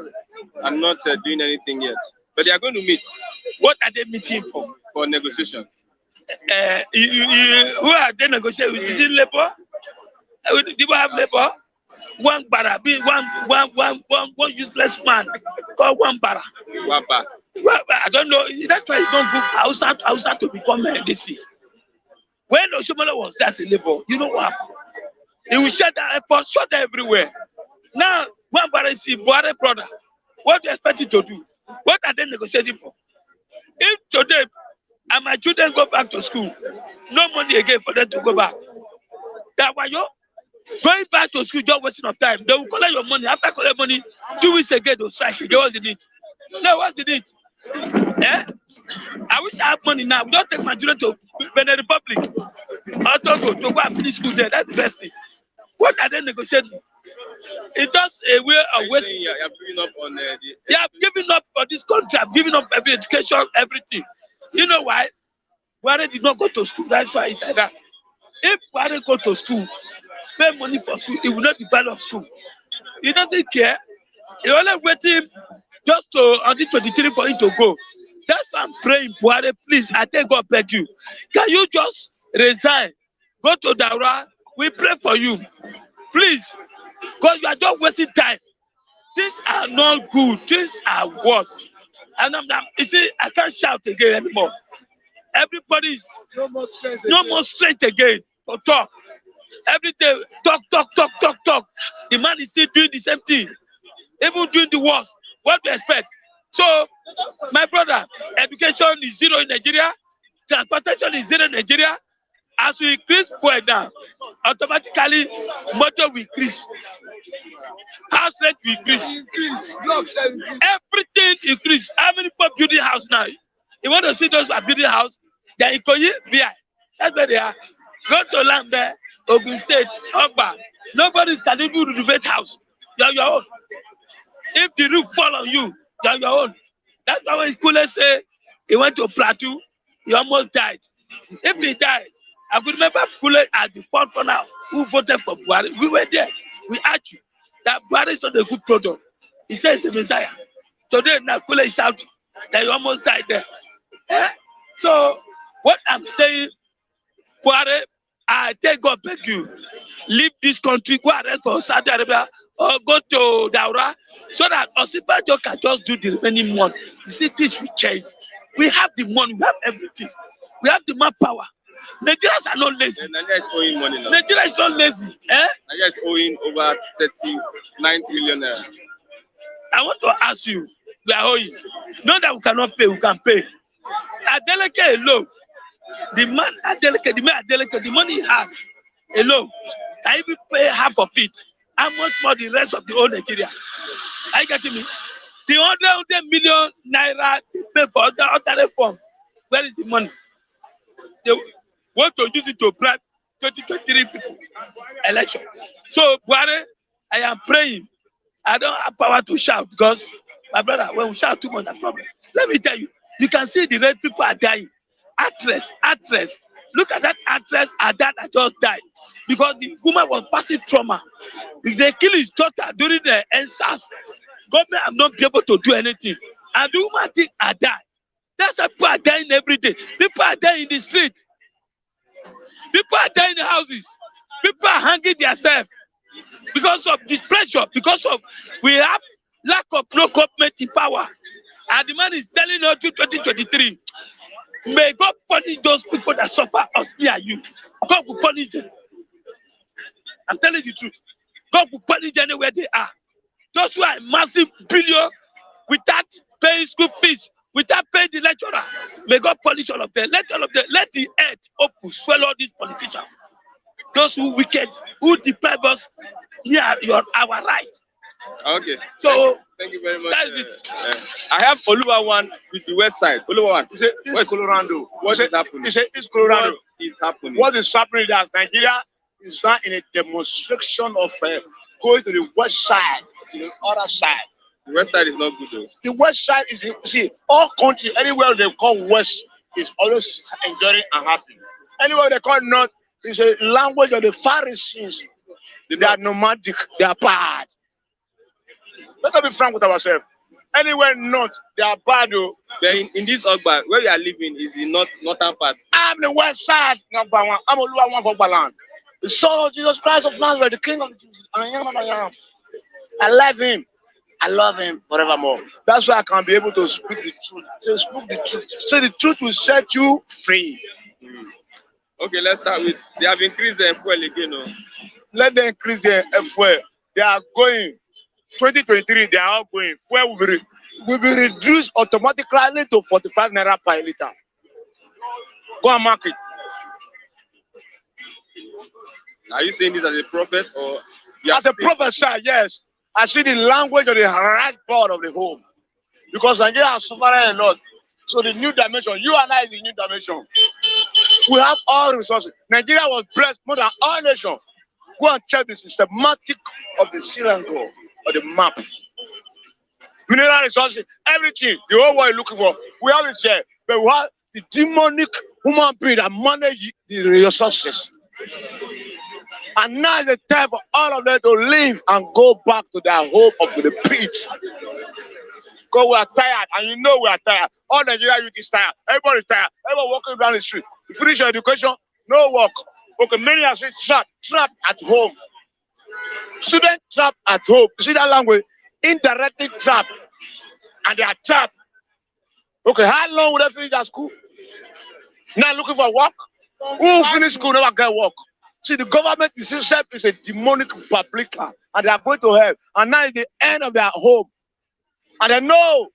and not doing anything yet, but they are going to meet. What are they meeting for? For negotiation. Who are they negotiating with? Did labor? Did you have labor? One bara, one useless man called one bara. Well, I don't know. That's why you don't go Hausa to become DC. When Oshomole was just a labor, you know what happened? He will shut down airports, shut down everywhere. Now, one Buhari brother, what do you expect it to do? What are they negotiating for? If today and my children go back to school, no money again for them to go back. That why you going back to school just wasting of time. They will collect your money. After collect money, 2 weeks again they'll strike you. What's the need? No, what's the need? Eh? I wish I have money now. We don't take my children to Benin Republic or Togo to go and finish school there. That's the best thing. What are they negotiating? It's just a way of wasting. You have given up on They have given up on this country. I've given up every education, everything. You know why? Buhari did not go to school. That's why it's like that. If Buhari go to school, pay money for school, he will not be bad of school. He doesn't care. He only waiting just to on the 23 for him to go. That's why I'm praying, Buhari, please, I tell God, beg you. Can you just resign? Go to Daura. We pray for you. Please, because you are just wasting time. These are not good. These are worse. And you see, I can't shout again anymore. Everybody is no more strength again to talk. Every day, talk. The man is still doing the same thing, even doing the worst. What do you expect? So, my brother, education is zero in Nigeria, transportation is zero in Nigeria. As we increase fuel now, automatically motor will increase, house rent will increase, everything increase. How many people building house now? You want to see those who are building house? They are in Ikoyi, VI. That's where they are. Go to Lambe, Ogun State, Ogba. Nobody can even renovate house. You are your own. If the roof fall on you, you are your own. That's why when Kule say he went to Plateau, he almost died. If he died, I could remember Kule at the forefront now who voted for Buhari. We were there. We asked you that Buhari is not a good product. He says he's the Messiah. Today, now Kule is shouting that he almost died there. Eh? So, what I'm saying, Buhari, I tell God, beg you, leave this country, go arrest for Saudi Arabia, or go to Daura, so that Osibajo can just do the remaining money. You see, things will change. We have the money, we have everything. We have the manpower. Nigerians are not lazy. Nigeria is owing money now. Nigeria is not lazy. Eh? Nigeria is owing over 39 trillion. I want to ask you, we are owing. Not that we cannot pay, we can pay. Adeleke alone, the man Adeleke, the money he has alone, can even pay half of it. How much more the rest of the whole Nigeria? Are you getting me? The 100 million naira they pay for other reform. Where is the money? They want to use it to bribe 2023 people election. So, Buhari, I am praying. I don't have power to shout because, my brother, when we shout too much, that's a problem. Let me tell you, you can see the red people are dying. Actress. Look at that actress and that just died because the woman was passing trauma. They kill his daughter during the NSAS. Government have not been able to do anything. And the woman think I die. That's why people are dying every day. People are dying in the street. People are dying in the houses. People are hanging themselves because of this pressure, because of we have lack of no government in power. And the man is telling us to 2023, may God punish those people that suffer us, me and you. God will punish them. I'm telling you the truth. God will punish them anywhere they are. Those who are massive billion without paying school fees, without paying the lecturer, may God punish all of them. Let the earth open, swallow these politicians. Those who wicked, who deprive us near our right. Okay. So thank you very much. That's it. I have Oluwawan with the west side. Oluwawan. It's Colorado. What is happening? It's Colorado. What is happening? What is happening is Nigeria is now in a demonstration of going to the west side, to the other side. The west side is not good though. The west side is, see, all country, anywhere they call west is always enjoying and happy. Anywhere they call north is a language of the Pharisees. They are nomadic, they are bad. Let us be frank with ourselves. Anywhere north, they are bad though. But in this Ogba, where we are living is the northern part. I'm the west side, number one. I'm a Oluwawan for Ogbaland. The Son of Jesus Christ of Nazareth, the King of the Jews. I am. I love him. I love him forevermore. That's why I can be able to speak the truth. So speak the truth. So the truth will set you free. Okay, let's start with, they have increased the fuel again. No? Let them increase the fuel. They are going. 2023, they are all going. Fuel will be reduced automatically to 45 naira per liter. Go and mark it. Are you saying this as a prophet or? As a prophet, sir, yes. I see the language of the right board of the home. Because Nigeria has suffered a lot. So the new dimension, you and I is the new dimension. We have all resources. Nigeria was blessed more than all nations. Go and check the systematic of the cylinder or the map. Mineral resources, everything, the whole world is looking for. We have it here. But we have the demonic human being that manage the resources. And now is the time for all of them to leave and go back to their home of the pit. Because we are tired, and you know we are tired. All Nigeria youth is tired. Everybody is tired. Everybody walking down the street. You finish your education, no work. Okay, many are trapped at home. Students trapped at home. You see that language? Indirectly trapped. And they are trapped. Okay, how long will they finish that school? Now looking for work? Who finish school never get work? See, the government itself is a demonic publican, and they are going to hell. And now is the end of their hope. And they know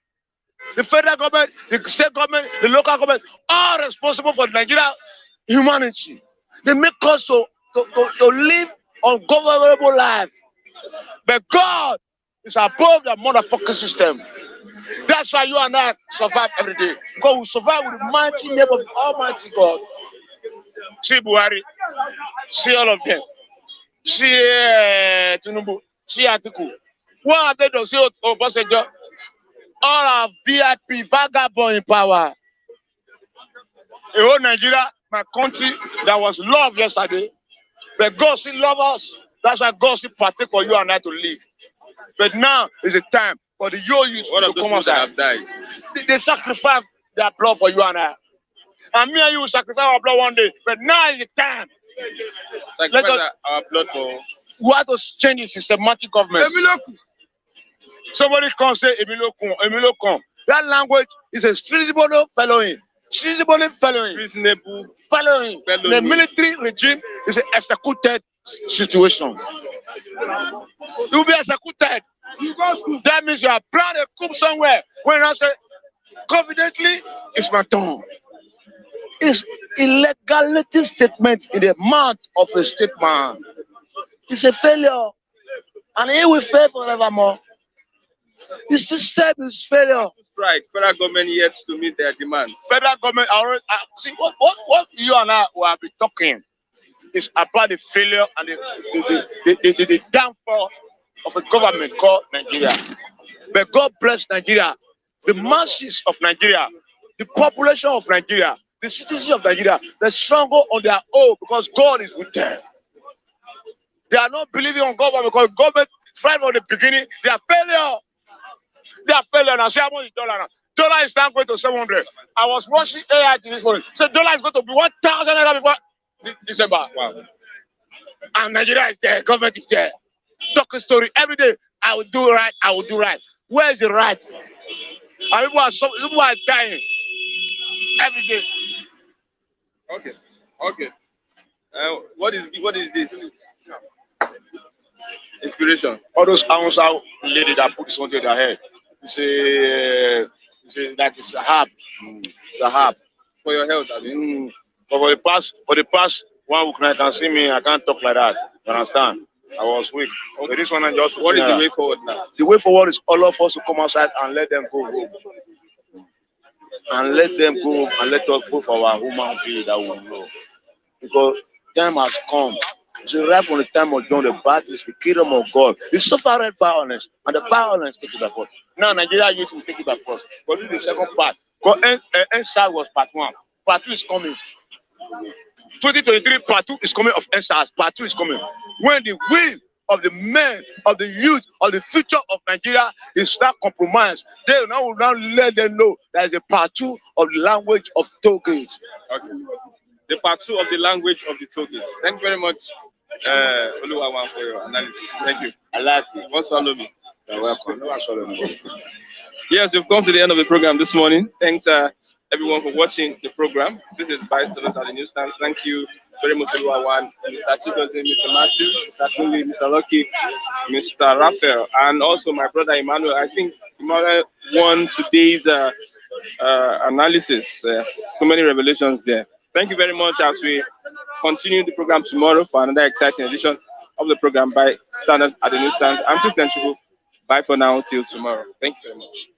the federal government, the state government, the local government, all responsible for Nigeria humanity. They make us to live ungovernable life. But God is above the motherfucking system. That's why you and I survive every day. Because we survive with the mighty name of Almighty God. See Buhari, see all of them. See Tinubu, see Atiku. What have they done? See Obasanjo. All our VIP vagabond in power. The whole Nigeria, my country, that was loved yesterday. But God still loves us. That's why God still partake for you and I to live. But now is the time for the youth to come outside. Have died? They sacrifice their blood for you and I. And me and you will sacrifice our blood one day. But now is the time. Sacrifice our blood for. We have to change the systematic government. Somebody can say Emilio Kon. That language is a treasonable following. Treasonable following. Treasonable following. The military regime is an executed situation. You will be executed. That means you have planned a coup somewhere. When I say confidently, it's my turn. It's illegality statement in the mouth of a statesman. It's a failure. And he will fail forevermore. The system is failure. Strike. Federal government yet to meet their demands. Federal government already see what you and I will be talking is about the failure and the downfall of a government called Nigeria. But God bless Nigeria. The masses of Nigeria, the population of Nigeria, the citizens of Nigeria, they struggle on their own because God is with them. They are not believing on government because government, right from the beginning, they are failure. They are failure now. See how much is dollar now? Dollar is now going to 700. I was watching AI this morning. So dollar is going to be 1,000 before December. Wow. And Nigeria is there. Government is there. Talk a story every day. I will do right. I will do right. Where is the right? And people are dying every day. Okay. Okay. What is this? Inspiration. All those Hausa lady that put this one to their head. It's a herb. It's a herb. For your health, I mean. But for the past 1 week now, I can see me, I can't talk like that. You understand? I was weak. Okay. But this one I just what is the way forward now? The way forward is all of us to come outside and let them go home. And let them go home and let us go for our human being that we know. Because time has come. It's right from the time of John the Baptist, the kingdom of God. It's suffered violence, and the violence take it by force. Now Nigeria youth will take it by force. But this is the second part. Because NSAS was part 1. Part 2 is coming. 2023 part 2 is coming of NSAS. Part 2 is coming. When the will of the men, of the youth, of the future of Nigeria is not compromised, they will now let them know there is a part 2 of the language of toll gates. Okay. The part 2 of the language of the toll gates. Thank you very much, Oluwawan, for your analysis. Thank you. I like it. Once follow me. You're welcome. Yes, we've come to the end of the program this morning. Thanks everyone for watching the program. This is Bystanders at the Newsstands. Thank you very much, everyone. Mr. Chigozie, Mr. Matthew, Mr. Tunde, Mr. Lucky, Mr. Raphael, and also my brother Emmanuel. I think Emmanuel won today's analysis. So many revelations there. Thank you very much as we continue the program tomorrow for another exciting edition of the program by Standards at the Newsstands. I'm Christian Chubu. Bye for now till tomorrow. Thank you very much.